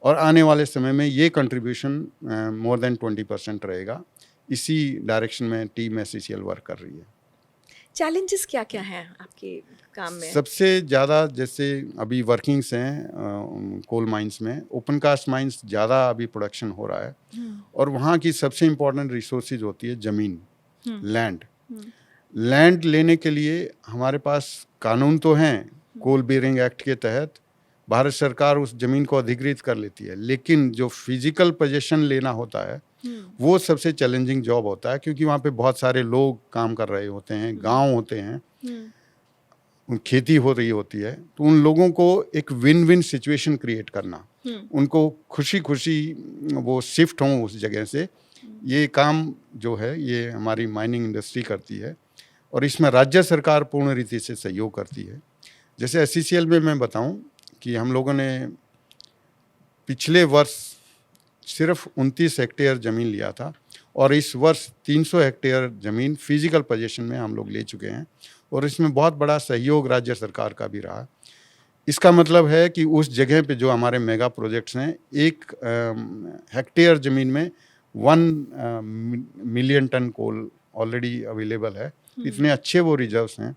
और आने वाले समय में ये कंट्रीब्यूशन मोर देन 20% रहेगा। इसी डायरेक्शन में टीम SECL वर्क कर रही है। चैलेंजेस क्या क्या हैं आपके काम में? सबसे ज़्यादा जैसे अभी वर्किंग्स हैं कोल माइंस में, ओपन कास्ट माइंस ज़्यादा अभी प्रोडक्शन हो रहा है, और वहाँ की सबसे इम्पोर्टेंट रिसोर्सेज होती है ज़मीन, लैंड। लैंड लेने के लिए हमारे पास कानून तो हैं, कोल बेयरिंग एक्ट के तहत भारत सरकार उस ज़मीन को अधिकृत कर लेती है, लेकिन जो फिजिकल पोजीशन लेना होता है वो सबसे चैलेंजिंग जॉब होता है, क्योंकि वहाँ पे बहुत सारे लोग काम कर रहे होते हैं, गांव होते हैं, खेती हो रही होती है, तो उन लोगों को एक विन विन सिचुएशन क्रिएट करना, उनको खुशी खुशी वो शिफ्ट हों उस जगह से, ये काम जो है ये हमारी माइनिंग इंडस्ट्री करती है, और इसमें राज्य सरकार पूर्ण रीति से सहयोग करती है। जैसे SECL में मैं बताऊं कि हम लोगों ने पिछले वर्ष सिर्फ 29 हेक्टेयर ज़मीन लिया था, और इस वर्ष 300 हेक्टेयर ज़मीन फिजिकल पोजीशन में हम लोग ले चुके हैं, और इसमें बहुत बड़ा सहयोग राज्य सरकार का भी रहा। इसका मतलब है कि उस जगह पे जो हमारे मेगा प्रोजेक्ट्स हैं, एक हेक्टेयर ज़मीन में 1 million ton coal already available है। इतने अच्छे वो रिजर्व्स हैं।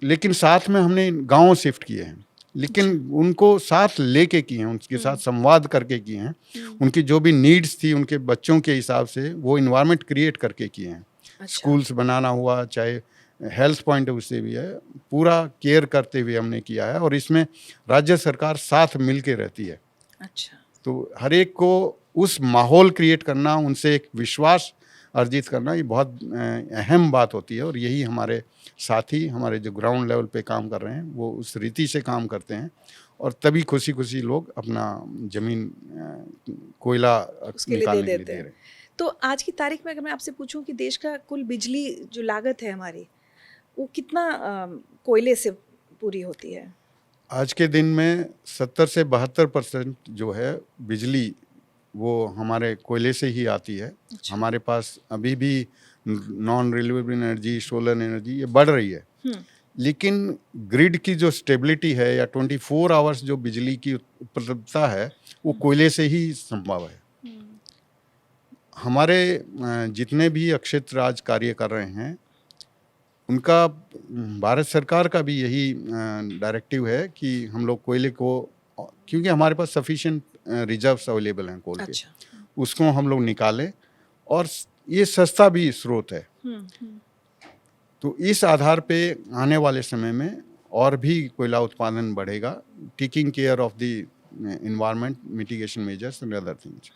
लेकिन साथ में हमने गाँव शिफ्ट किए हैं, लेकिन उनको साथ लेके किए हैं, उनके साथ संवाद करके किए हैं। उनकी जो भी नीड्स थी उनके बच्चों के हिसाब से वो इन्वायरमेंट क्रिएट करके किए हैं। स्कूल्स बनाना हुआ, चाहे हेल्थ पॉइंट ऑफ व्यू से भी है, पूरा केयर करते हुए हमने किया है। और इसमें राज्य सरकार साथ मिल के रहती है। अच्छा। तो हर एक को उस माहौल क्रिएट करना, उनसे एक विश्वास अर्जित करना, ये बहुत अहम बात होती है। और यही हमारे साथी, हमारे जो ग्राउंड लेवल पे काम कर रहे हैं, वो उस रीति से काम करते हैं। और तभी खुशी खुशी लोग अपना ज़मीन कोयला उसके लिए निकालने दे के लिए देते दे हैं। रहे हैं। तो आज की तारीख में अगर मैं आपसे पूछूं कि देश का कुल बिजली जो लागत है हमारी, वो कितना कोयले से पूरी होती है? आज के दिन में 70 से 72% जो है बिजली, वो हमारे कोयले से ही आती है। अच्छा। हमारे पास अभी भी non renewable energy, solar energy, ये बढ़ रही है। लेकिन ग्रिड की जो स्टेबिलिटी है या 24 आवर्स जो बिजली की उपलब्धता है, वो कोयले से ही संभव है। हमारे जितने भी अक्षेत्र आज कार्य कर रहे हैं, उनका भारत सरकार का भी यही डायरेक्टिव है कि हम लोग कोयले को, क्योंकि हमारे पास सफिशिएंट रिजर्व्स अवेलेबल हैं कोल के, अच्छा। उसको हम लोग निकालें। और ये सस्ता भी स्रोत है। तो इस आधार पे आने वाले समय में और भी कोयला उत्पादन बढ़ेगा, taking care of the environment, mitigation measures and other things.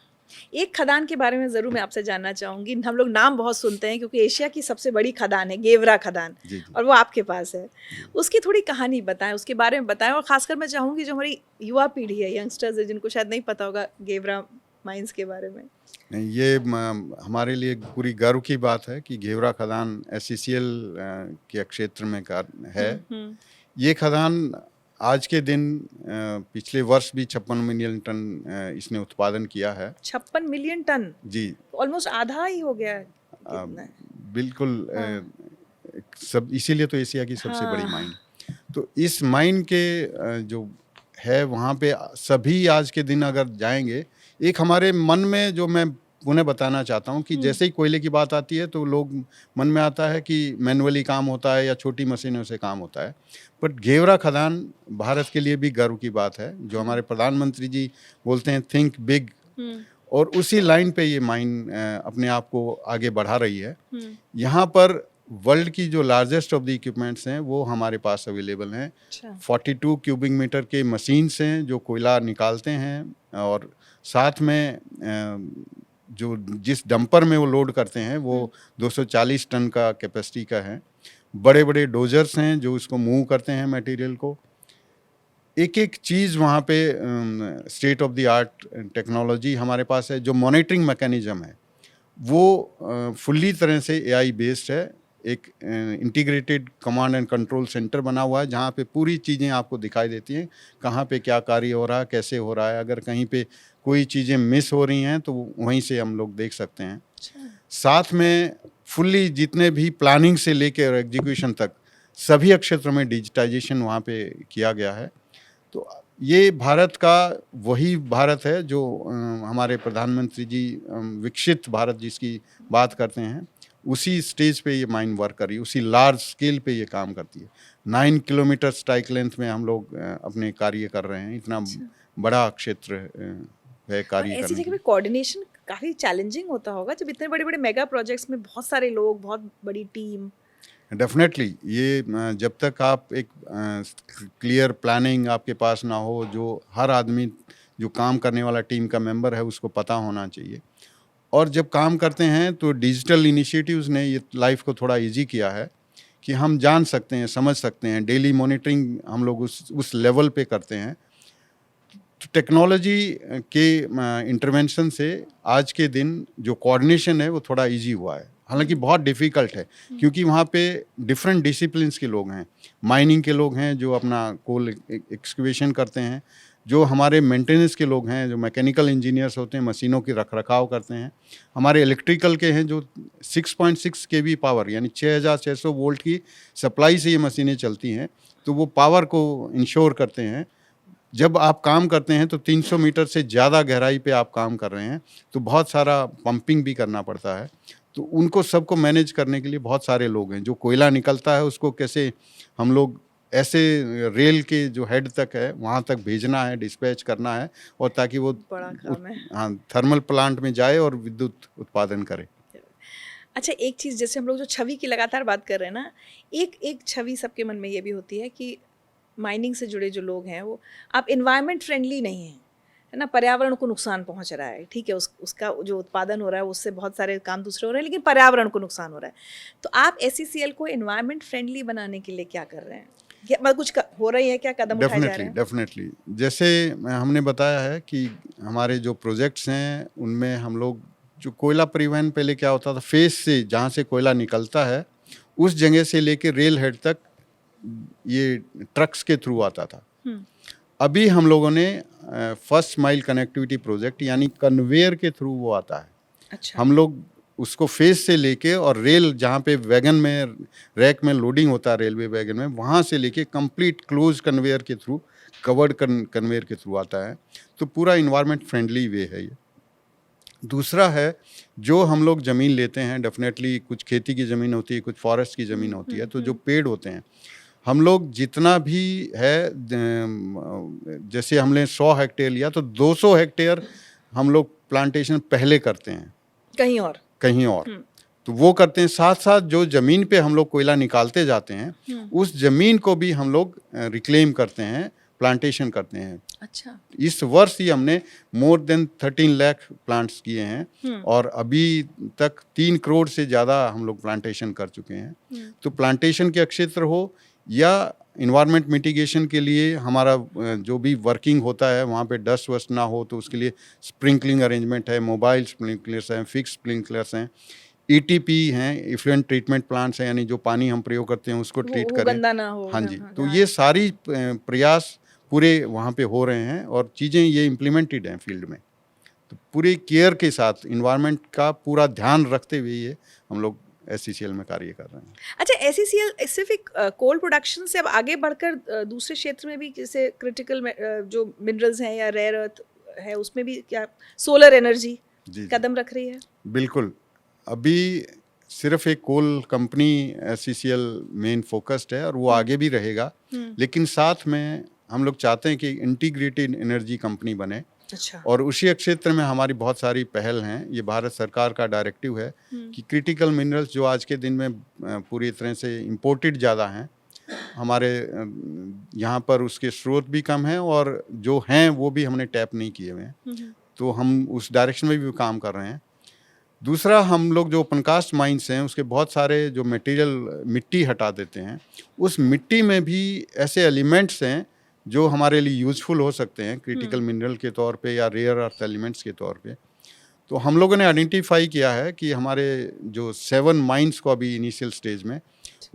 एक खदान के बारे में ज़रूर मैं आपसे जानना चाहूँगी। हम लोग नाम बहुत सुनते हैं क्योंकि एशिया की सबसे बड़ी खदान है गेवरा खदान, जी जी। और वो आपके पास है। उसकी थोड़ी कहानी बताएं, उसके बारे में बताएं। और ख़ासकर मैं चाहूँगी जो हमारी युवा पीढ़ी है, यंगस्टर्स है, जिनको शायद नहीं पता होगा गेवरा माइंस के बारे में। नहीं, ये हमारे लिए पूरी गर्व की बात है कि घेवरा खदान SCCL के क्षेत्र में है। ये खदान आज के दिन पिछले वर्ष भी 56 मिलियन टन इसने उत्पादन किया है। 56 मिलियन टन? जी, ऑलमोस्ट आधा ही हो गया है। बिल्कुल। सब इसीलिए तो एशिया की सबसे बड़ी माइन। तो इस माइन के जो है वहाँ पे सभी आज के दिन अगर जाएंगे, एक हमारे मन में जो मैं उन्हें बताना चाहता हूँ कि जैसे ही कोयले की बात आती है तो लोग मन में आता है कि मैनुअली काम होता है या छोटी मशीनों से काम होता है। बट घेवरा खदान भारत के लिए भी गर्व की बात है। जो हमारे प्रधानमंत्री जी बोलते हैं थिंक बिग, और उसी लाइन पे ये माइन अपने आप को आगे बढ़ा रही है। यहाँ पर वर्ल्ड की जो लार्जेस्ट ऑफ द इक्विपमेंट्स हैं वो हमारे पास अवेलेबल हैं। 42 क्यूबिक मीटर के मशीन्स हैं जो कोयला निकालते हैं, और साथ में जो जिस डंपर में वो लोड करते हैं वो 240 टन का कैपेसिटी का है। बड़े बड़े डोजर्स हैं जो उसको मूव करते हैं मटेरियल को। एक एक चीज़ वहाँ पे state of the art technology हमारे पास है। जो मॉनिटरिंग मैकेनिज्म है वो फुल्ली तरह से AI बेस्ड है। एक integrated command and control centre बना हुआ है जहाँ पे पूरी चीज़ें आपको दिखाई देती हैं, कहाँ पे क्या कार्य हो रहा है, कैसे हो रहा है। अगर कहीं पे कोई चीज़ें मिस हो रही हैं तो वहीं से हम लोग देख सकते हैं। साथ में फुल्ली जितने भी प्लानिंग से लेकर एग्जीक्यूशन तक सभी क्षेत्रों में डिजिटाइजेशन वहाँ पे किया गया है। तो ये भारत का वही भारत है जो हमारे प्रधानमंत्री जी विकसित भारत जिसकी बात करते हैं, उसी स्टेज पे ये माइन वर्क कर रही है, उसी लार्ज स्केल पे ये काम करती है। 9 किलोमीटर स्ट्राइक लेंथ में हम लोग अपने कार्य कर रहे हैं। इतना बड़ा क्षेत्र है कार्य करने। ऐसी जगह पे कोऑर्डिनेशन काफ़ी चैलेंजिंग होता होगा जब इतने बड़े बड़े मेगा प्रोजेक्ट्स में बहुत सारे लोग, बहुत बड़ी टीम। डेफिनेटली ये जब तक आप एक क्लियर प्लानिंग आपके पास ना हो, जो हर आदमी जो काम करने वाला टीम का मेंबर है उसको पता होना चाहिए। और जब काम करते हैं तो डिजिटल इनिशिएटिव्स ने ये लाइफ को थोड़ा इजी किया है कि हम जान सकते हैं, समझ सकते हैं। डेली मॉनिटरिंग हम लोग उस लेवल पे करते हैं। तो टेक्नोलॉजी के इंटरवेंशन से आज के दिन जो कोऑर्डिनेशन है वो थोड़ा इजी हुआ है। हालांकि बहुत डिफ़िकल्ट है क्योंकि वहाँ पे डिफरेंट डिसिप्लिन्स के लोग हैं। माइनिंग के लोग हैं जो अपना कोल एक्सकेवेशन करते हैं, जो हमारे मेंटेनेंस के लोग हैं, जो मैकेनिकल इंजीनियर्स होते हैं, मशीनों की रख रखाव करते हैं, हमारे इलेक्ट्रिकल के हैं जो 6.6 केवी पावर यानी 6600 वोल्ट की सप्लाई से ये मशीनें चलती हैं, तो वो पावर को इंश्योर करते हैं। जब आप काम करते हैं तो 300 मीटर से ज़्यादा गहराई पे आप काम कर रहे हैं, तो बहुत सारा पंपिंग भी करना पड़ता है। तो उनको सबको मैनेज करने के लिए बहुत सारे लोग हैं। जो कोयला निकलता है उसको कैसे हम लोग ऐसे रेल के जो हेड तक है वहाँ तक भेजना है, डिस्पैच करना है, और ताकि वो बड़ा काम है। हाँ, थर्मल प्लांट में जाए और विद्युत उत्पादन करे। अच्छा, एक चीज़ जैसे हम लोग जो छवि की लगातार बात कर रहे हैं ना, एक छवि सबके मन में ये भी होती है कि माइनिंग से जुड़े जो लोग हैं वो आप इन्वायरमेंट फ्रेंडली नहीं हैं, है ना, पर्यावरण को नुकसान पहुंच रहा है, ठीक है, उसका जो उत्पादन हो रहा है उससे बहुत सारे काम दूसरे हो रहे हैं, लेकिन पर्यावरण को नुकसान हो रहा है। तो आप SCCL को इन्वायरमेंट फ्रेंडली बनाने के लिए क्या कर रहे हैं? मतलब कुछ हो रही है क्या, कदम उठाए जा रहे हैं? डेफिनेटली जैसे हमने बताया है कि हमारे जो प्रोजेक्ट्स हैं उनमें हम लोग जो कोयला परिवहन, पहले क्या होता था, फेस से जहाँ से कोयला निकलता है उस जगह से लेके रेल हेड तक ये ट्रक्स के थ्रू आता था। अभी हम लोगों ने फर्स्ट माइल कनेक्टिविटी प्रोजेक्ट यानी कन्वेयर के थ्रू वो आता है। अच्छा। हम लोग उसको फेस से लेके और रेल जहाँ पे वैगन में रैक में लोडिंग होता है रेलवे वैगन में, वहाँ से लेके कंप्लीट क्लोज कन्वेयर के थ्रू, कवर्ड कन्वेयर के थ्रू आता है। तो पूरा इन्वायरमेंट फ्रेंडली वे है ये। दूसरा है, जो हम लोग ज़मीन लेते हैं, डेफिनेटली कुछ खेती की ज़मीन होती है, कुछ फॉरेस्ट की ज़मीन होती है, तो जो पेड़ होते हैं हम लोग जितना भी है, जैसे हमने 100 हेक्टेयर लिया तो 200 हेक्टेयर हम लोग प्लांटेशन पहले करते हैं कहीं और। तो वो करते हैं। साथ साथ जो ज़मीन पे हम लोग कोयला निकालते जाते हैं उस ज़मीन को भी हम लोग रिक्लेम करते हैं, प्लांटेशन करते हैं। अच्छा। इस वर्ष ही हमने मोर देन 13 लाख प्लांट्स किए हैं और अभी तक 3 करोड़ से ज़्यादा हम लोग प्लांटेशन कर चुके हैं। तो प्लांटेशन के क्षेत्र हो या इन्वायरमेंट मिटिगेशन के लिए हमारा जो भी वर्किंग होता है वहाँ पे डस्ट वस्ट ना हो, तो उसके लिए स्प्रिंकलिंग अरेंजमेंट है, मोबाइल स्प्रिंकलर्स हैं, फिक्स स्प्रिंकलर्स हैं, ETP हैं, इफ्लुएंट ट्रीटमेंट प्लांट्स हैं, यानी जो पानी हम प्रयोग करते हैं उसको ट्रीट करें, गंदा ना हो। हाँ जी। तो ये सारी प्रयास पूरे वहाँ पे हो रहे हैं और चीज़ें ये इम्प्लीमेंटेड हैं फील्ड में। तो पूरी केयर के साथ इन्वायरमेंट का पूरा ध्यान रखते हुए ये हम लोग SCCL में कार्य कर रहे हैं। अच्छा, SCCL सिर्फ कोल प्रोडक्शन से अब आगे बढ़कर दूसरे क्षेत्र में भी, जैसे क्रिटिकल जो मिनरल्स हैं या रेयर अर्थ है, उसमें भी क्या सोलर एनर्जी कदम रख रही है? बिल्कुल। अभी सिर्फ एक coal company SCCL main focused है और वो आगे भी रहेगा, लेकिन साथ में हम लोग चाहते हैं कि इंटीग्रेटेड एनर्जी कंपनी बने। अच्छा। और उसी क्षेत्र में हमारी बहुत सारी पहल हैं। ये भारत सरकार का डायरेक्टिव है कि क्रिटिकल मिनरल्स जो आज के दिन में पूरी तरह से इम्पोर्टेड ज़्यादा हैं, हमारे यहाँ पर उसके स्रोत भी कम हैं और जो हैं वो भी हमने टैप नहीं किए हुए हैं, तो हम उस डायरेक्शन में भी काम कर रहे हैं। दूसरा, हम लोग जो ओपन कास्ट माइंस हैं उसके बहुत सारे जो मटेरियल मिट्टी हटा देते हैं, उस मिट्टी में भी ऐसे एलिमेंट्स हैं जो हमारे लिए यूज़फुल हो सकते हैं क्रिटिकल मिनरल के तौर पे या रेयर अर्थ एलिमेंट्स के तौर पे। तो हम लोगों ने आइडेंटिफाई किया है कि हमारे जो 7 माइंस को अभी इनिशियल स्टेज में,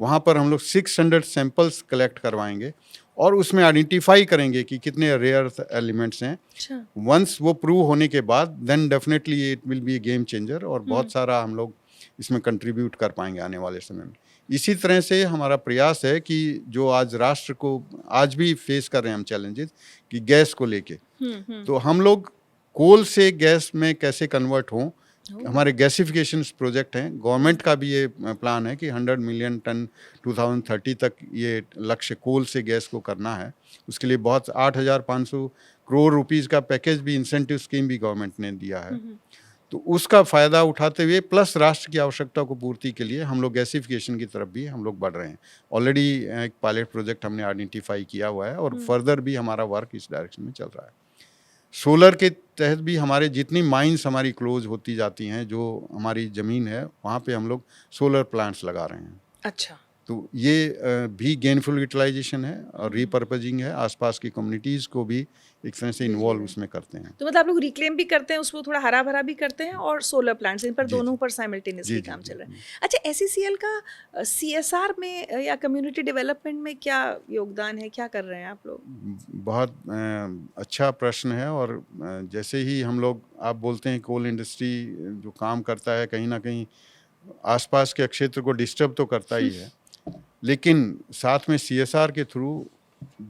वहाँ पर हम लोग 600 सैंपल्स कलेक्ट करवाएंगे और उसमें आइडेंटिफाई करेंगे कि कितने रेयर अर्थ एलिमेंट्स हैं। वंस वो प्रूव होने के बाद then definitely it will be a game changer और बहुत सारा हम लोग इसमें कंट्रीब्यूट कर पाएंगे आने वाले समय में। इसी तरह से हमारा प्रयास है कि जो आज राष्ट्र को आज भी फेस कर रहे हैं हम चैलेंजेस कि गैस को लेके, तो हम लोग कोल से गैस में कैसे कन्वर्ट हों, हमारे गैसिफिकेशन प्रोजेक्ट हैं। गवर्नमेंट का भी ये प्लान है कि 100 मिलियन टन 2030 तक ये लक्ष्य कोल से गैस को करना है। उसके लिए बहुत 8,500 करोड़ रुपीस का पैकेज भी, इंसेंटिव स्कीम भी गवर्नमेंट ने दिया है। तो उसका फ़ायदा उठाते हुए प्लस राष्ट्र की आवश्यकता को पूर्ति के लिए हम लोग गैसिफिकेशन की तरफ भी हम लोग बढ़ रहे हैं। ऑलरेडी एक पायलट प्रोजेक्ट हमने आइडेंटिफाई किया हुआ है और फर्दर भी हमारा वर्क इस डायरेक्शन में चल रहा है। सोलर के तहत भी हमारे जितनी माइंस हमारी क्लोज होती जाती हैं, जो हमारी ज़मीन है वहाँ पे हम लोग सोलर प्लांट्स लगा रहे हैं। अच्छा। तो ये भी गेनफुल यूटिलाइजेशन है और रीपर्पजिंग है, आसपास की कम्युनिटीज़ को भी एक तरह से इन्वॉल्व उसमें करते हैं। तो मतलब आप लोग रिक्लेम भी करते हैं, उसको थोड़ा हरा भरा भी करते हैं और सोलर प्लांट्स, इन पर जी, दोनों जी। पर जी, साइमल्टेनियसली जी, काम जी, चल रहा है। जी। अच्छा, एसईसीएल का सीएसआर में या कम्युनिटी डेवलपमेंट में क्या योगदान है, क्या कर रहे हैं आप लोग? बहुत अच्छा प्रश्न है और जैसे ही हम लोग आप बोलते हैं कोल इंडस्ट्री जो काम करता है कहीं न कहीं आसपास के क्षेत्र को डिस्टर्ब तो करता ही है, लेकिन साथ में सीएसआर के थ्रू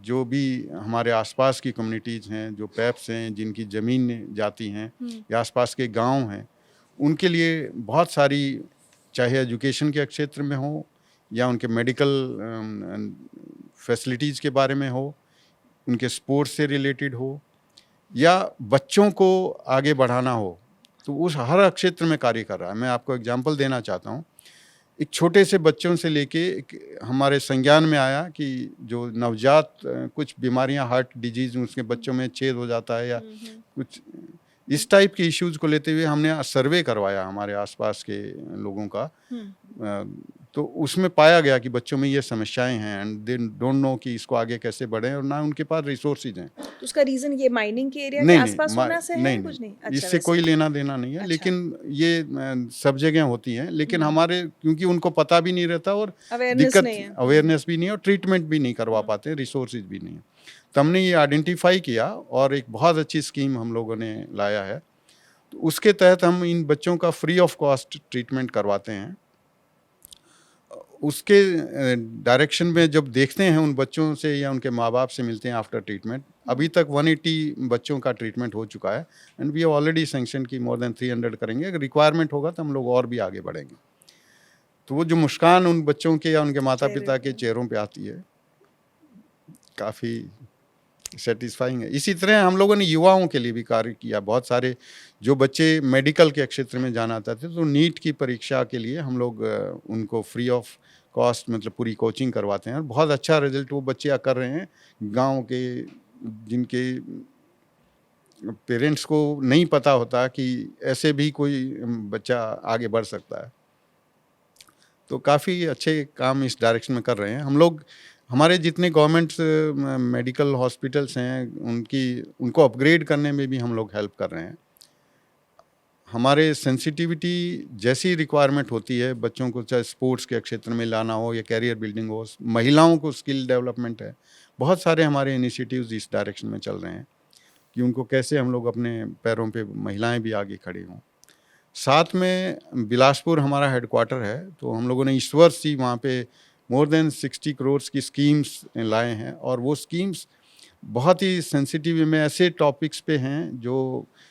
जो भी हमारे आसपास की कम्युनिटीज़ हैं, जो पैप्स हैं, जिनकी ज़मीन जाती हैं या आसपास के गांव हैं, उनके लिए बहुत सारी, चाहे एजुकेशन के क्षेत्र में हो या उनके मेडिकल फैसिलिटीज़ के बारे में हो, उनके स्पोर्ट्स से रिलेटेड हो या बच्चों को आगे बढ़ाना हो, तो उस हर क्षेत्र में कार्य कर रहा है। मैं आपको एग्जांपल देना चाहता हूँ। एक छोटे से बच्चों से लेके एक हमारे संज्ञान में आया कि जो नवजात कुछ बीमारियां, हार्ट डिजीज़, उसके बच्चों में छेद हो जाता है या कुछ इस टाइप के इश्यूज़ को लेते हुए हमने सर्वे करवाया हमारे आसपास के लोगों का। तो उसमें पाया गया कि बच्चों में ये समस्याएं हैं एंड दे डोंट नो कि इसको आगे कैसे बढ़ें और ना उनके पास रिसोर्सेज हैं। तो उसका रीजन ये माइनिंग के एरिया के नहीं, आसपास होना से है, नहीं, कुछ नहीं? नहीं, अच्छा, इससे वैसे कोई लेना देना नहीं है, अच्छा। लेकिन ये सब जगह होती हैं, लेकिन हमारे क्योंकि उनको पता भी नहीं रहता और अवेयरनेस दिक्कत नहीं है। अवेयरनेस भी नहीं है और ट्रीटमेंट भी नहीं करवा पाते, रिसोर्सेज भी नहीं है। तो हमने ये आइडेंटिफाई किया और एक बहुत अच्छी स्कीम हम लोगों ने लाया है। तो उसके तहत हम इन बच्चों का फ्री ऑफ कॉस्ट ट्रीटमेंट करवाते हैं। उसके डायरेक्शन में जब देखते हैं उन बच्चों से या उनके माँ-बाप से मिलते हैं आफ्टर ट्रीटमेंट, अभी तक 180 बच्चों का ट्रीटमेंट हो चुका है and we have already sanction की मोर देन 300 करेंगे। अगर रिक्वायरमेंट होगा तो हम लोग और भी आगे बढ़ेंगे। तो वो जो मुस्कान उन बच्चों के या उनके माता-पिता के चेहरों पे आती है, काफ़ी सैटिस्फाइंग है। इसी तरह हम लोगों ने युवाओं के लिए भी कार्य किया। बहुत सारे जो बच्चे मेडिकल के क्षेत्र में जाना चाहते थे, तो नीट की परीक्षा के लिए हम लोग उनको फ्री ऑफ कॉस्ट मतलब पूरी कोचिंग करवाते हैं और बहुत अच्छा रिजल्ट वो बच्चे कर रहे हैं। गाँव के जिनके पेरेंट्स को नहीं पता होता कि ऐसे भी कोई बच्चा आगे बढ़ सकता है। तो काफ़ी अच्छे काम इस डायरेक्शन में कर रहे हैं। हम लोग हमारे जितने गवर्नमेंट मेडिकल हॉस्पिटल्स हैं उनको अपग्रेड करने में भी हम लोग हेल्प कर रहे हैं। हमारे सेंसिटिविटी जैसी रिक्वायरमेंट होती है बच्चों को, चाहे स्पोर्ट्स के क्षेत्र में लाना हो या कैरियर बिल्डिंग हो, महिलाओं को स्किल डेवलपमेंट है, बहुत सारे हमारे इनिशिएटिव्स इस डायरेक्शन में चल रहे हैं कि उनको कैसे हम लोग अपने पैरों पे महिलाएं भी आगे खड़ी हों। साथ में बिलासपुर हमारा हेडक्वार्टर है, तो हम लोगों ने इस वर्ष ही वहाँ पे मोर देन 60 करोड़ की स्कीम्स लाए हैं और वो स्कीम्स बहुत ही सेंसिटिव में ऐसे टॉपिक्स पे हैं जो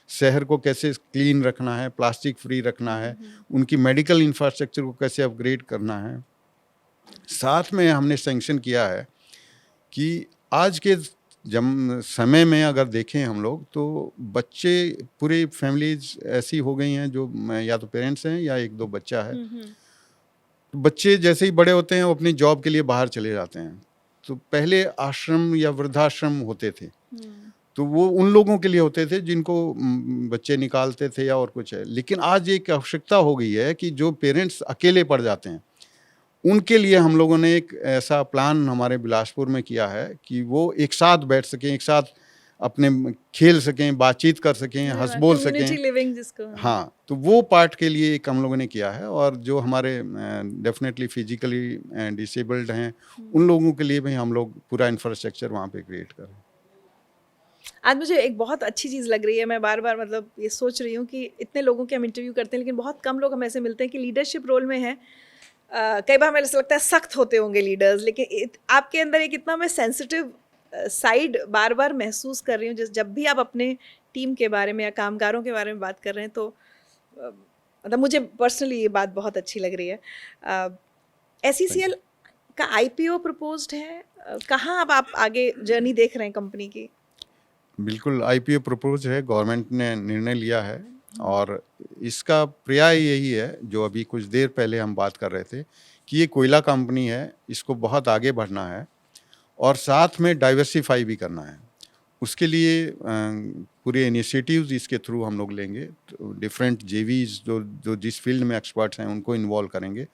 शहर को कैसे क्लीन रखना है, प्लास्टिक फ्री रखना है, उनकी मेडिकल इंफ्रास्ट्रक्चर को कैसे अपग्रेड करना है। साथ में हमने सैंक्शन किया है कि आज के समय में अगर देखें हम लोग तो बच्चे पूरी फैमिलीज ऐसी हो गई हैं जो या तो पेरेंट्स हैं या एक दो बच्चा है। तो बच्चे जैसे ही बड़े होते हैं वो अपनी जॉब के लिए बाहर चले जाते हैं। तो पहले आश्रम या वृद्धाश्रम होते थे, तो वो उन लोगों के लिए होते थे जिनको बच्चे निकालते थे या और कुछ है। लेकिन आज एक आवश्यकता हो गई है कि जो पेरेंट्स अकेले पड़ जाते हैं उनके लिए हम लोगों ने एक ऐसा प्लान हमारे बिलासपुर में किया है कि वो एक साथ बैठ सकें, एक साथ अपने खेल सकें, बातचीत कर सकें, हंस बोल कम्युनिटी सकें। लिविंग जिसको। हाँ, तो वो पार्ट के लिए एक हम लोगों ने किया है और जो हमारे डेफिनेटली फिजिकली डिसेबल्ड हैं उन लोगों के लिए भी हम लोग पूरा इंफ्रास्ट्रक्चर वहाँ पे क्रिएट करें। आज मुझे एक बहुत अच्छी चीज़ लग रही है, मैं बार बार मतलब ये सोच रही हूँ कि इतने लोगों के हम इंटरव्यू करते हैं लेकिन बहुत कम लोग हम ऐसे मिलते हैं कि लीडरशिप रोल में हैं। कई बार हमें ऐसा लगता है सख्त होते होंगे लीडर्स, लेकिन आपके अंदर एक इतना मैं सेंसिटिव साइड बार बार महसूस कर रही हूँ। जब भी आप अपने टीम के बारे में या कामगारों के बारे में बात कर रहे हैं तो मतलब मुझे पर्सनली ये बात बहुत अच्छी लग रही है। एसईसीएल का आईपीओ प्रपोज्ड है, कहाँ अब आप आगे जर्नी देख रहे हैं कंपनी की? बिल्कुल आईपीओ प्रपोज है, गवर्नमेंट ने निर्णय लिया है और इसका पर्याय यही है जो अभी कुछ देर पहले हम बात कर रहे थे कि ये कोयला कंपनी है, इसको बहुत आगे बढ़ना है और साथ में डाइवर्सिफाई भी करना है। उसके लिए पूरे इनिशिएटिव्स इसके थ्रू हम लोग लेंगे। तो डिफरेंट जेवीज जो जिस फील्ड में एक्सपर्ट्स हैं उनको इन्वॉल्व करेंगे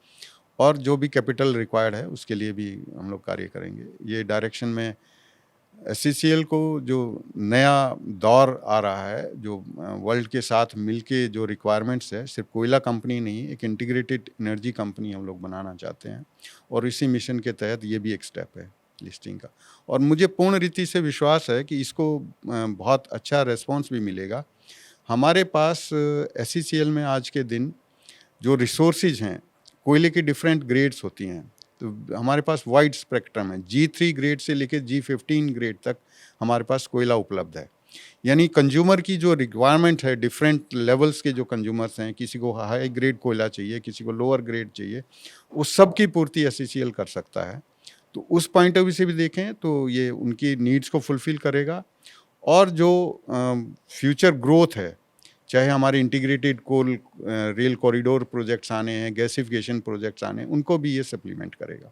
और जो भी कैपिटल रिक्वायर्ड है उसके लिए भी हम लोग कार्य करेंगे। ये डायरेक्शन में SCCL को जो नया दौर आ रहा है, जो वर्ल्ड के साथ मिलके जो रिक्वायरमेंट्स है, सिर्फ कोयला कंपनी नहीं, एक इंटीग्रेटेड एनर्जी कंपनी हम लोग बनाना चाहते हैं और इसी मिशन के तहत ये भी एक स्टेप है लिस्टिंग का। और मुझे पूर्ण रीति से विश्वास है कि इसको बहुत अच्छा रेस्पॉन्स भी मिलेगा। हमारे पास SCCL में आज के दिन जो रिसोर्सेज हैं, कोयले की डिफरेंट ग्रेड्स होती हैं, तो हमारे पास वाइड स्पेक्ट्रम है। G3 ग्रेड से लेकर G15 ग्रेड तक हमारे पास कोयला उपलब्ध है। यानी कंज्यूमर की जो रिक्वायरमेंट है, डिफरेंट लेवल्स के जो कंज्यूमर्स हैं, किसी को हाई ग्रेड कोयला चाहिए, किसी को लोअर ग्रेड चाहिए, उस सब की पूर्ति SCCL कर सकता है। तो उस पॉइंट ऑफ व्यू से भी देखें तो ये उनकी नीड्स को फुलफिल करेगा। और जो फ्यूचर ग्रोथ है, चाहे हमारे integrated coal rail corridor projects आने हैं, गैसिफिकेशन प्रोजेक्ट्स आने हैं, उनको भी ये सप्लीमेंट करेगा।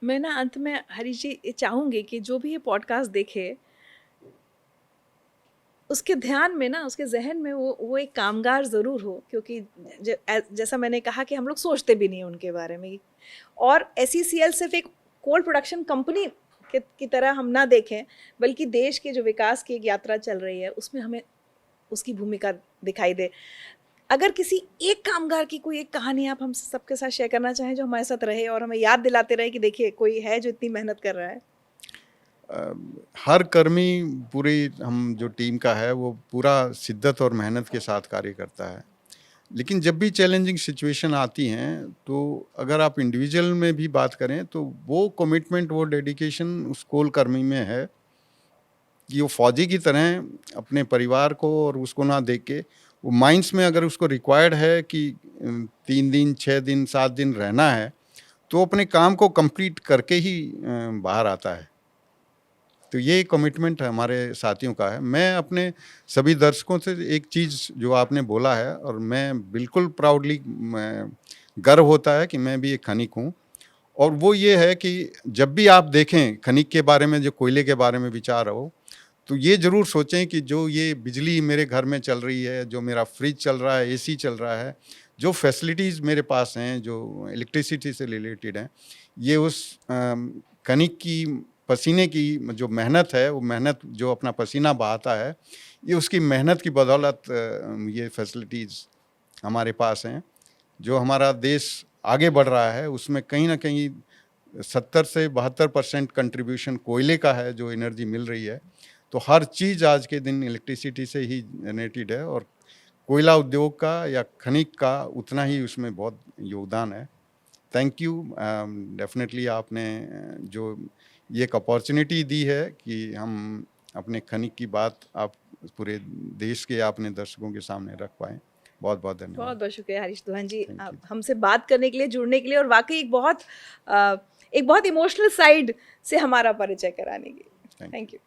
मैं ना अंत में हरीश जी ये चाहूँगी कि जो भी ये पॉडकास्ट देखे, उसके ध्यान में ना, उसके जहन में वो एक कामगार ज़रूर हो, क्योंकि जैसा मैंने कहा कि हम लोग सोचते भी नहीं उनके बारे में। और SCCL सिर्फ एक कोल प्रोडक्शन कंपनी की तरह हम ना देखें, बल्कि देश के जो विकास की एक यात्रा चल रही है उसमें हमें उसकी भूमिका दिखाई दे। अगर किसी एक कामगार की कोई एक कहानी आप हम सबके साथ शेयर करना चाहें जो हमारे साथ रहे और हमें याद दिलाते रहे कि देखिए कोई है जो इतनी मेहनत कर रहा है। हर कर्मी पूरी हम जो टीम का है वो पूरा शिद्दत और मेहनत के साथ कार्य करता है। लेकिन जब भी चैलेंजिंग सिचुएशन आती हैं तो अगर आप इंडिविजुअल में भी बात करें तो वो कमिटमेंट, वो डेडिकेशन उस कोल कर्मी में है कि वो फौजी की तरह अपने परिवार को और उसको ना देख के, वो माइंड्स में अगर उसको रिक्वायर्ड है कि 3 दिन, 6 दिन, 7 दिन रहना है, तो अपने काम को कंप्लीट करके ही बाहर आता है। तो ये कमिटमेंट हमारे साथियों का है। मैं अपने सभी दर्शकों से एक चीज़ जो आपने बोला है, और मैं बिल्कुल प्राउडली गर्व होता है कि मैं भी एक खनिक हूँ, और वो ये है कि जब भी आप देखें खनिक के बारे में, जो कोयले के बारे में विचार हो, तो ये ज़रूर सोचें कि जो ये बिजली मेरे घर में चल रही है, जो मेरा फ्रिज चल रहा है, AC चल रहा है, जो फैसिलिटीज़ मेरे पास हैं, जो इलेक्ट्रिसिटी से रिलेटेड हैं, ये उस खनिक की पसीने की जो मेहनत है, वो मेहनत जो अपना पसीना बहाता है, ये उसकी मेहनत की बदौलत ये फैसिलिटीज़ हमारे पास हैं। जो हमारा देश आगे बढ़ रहा है उसमें कहीं ना कहीं 70 से 72% कंट्रीब्यूशन कोयले का है, जो एनर्जी मिल रही है। तो हर चीज़ आज के दिन इलेक्ट्रिसिटी से ही जनरेटेड है, और कोयला उद्योग का या खनिक का उतना ही उसमें बहुत योगदान है। Thank you. डेफिनेटली आपने जो ये एक अपॉर्चुनिटी दी है कि हम अपने खनिक की बात आप पूरे देश के अपने दर्शकों के सामने रख पाएँ। बहुत बहुत धन्यवाद। बहुत बहुत शुक्रिया हरीश दुहान जी, आप हमसे बात करने के लिए, जुड़ने के लिए, और वाकई एक बहुत इमोशनल साइड से हमारा परिचय कराने के लिए। Thank you.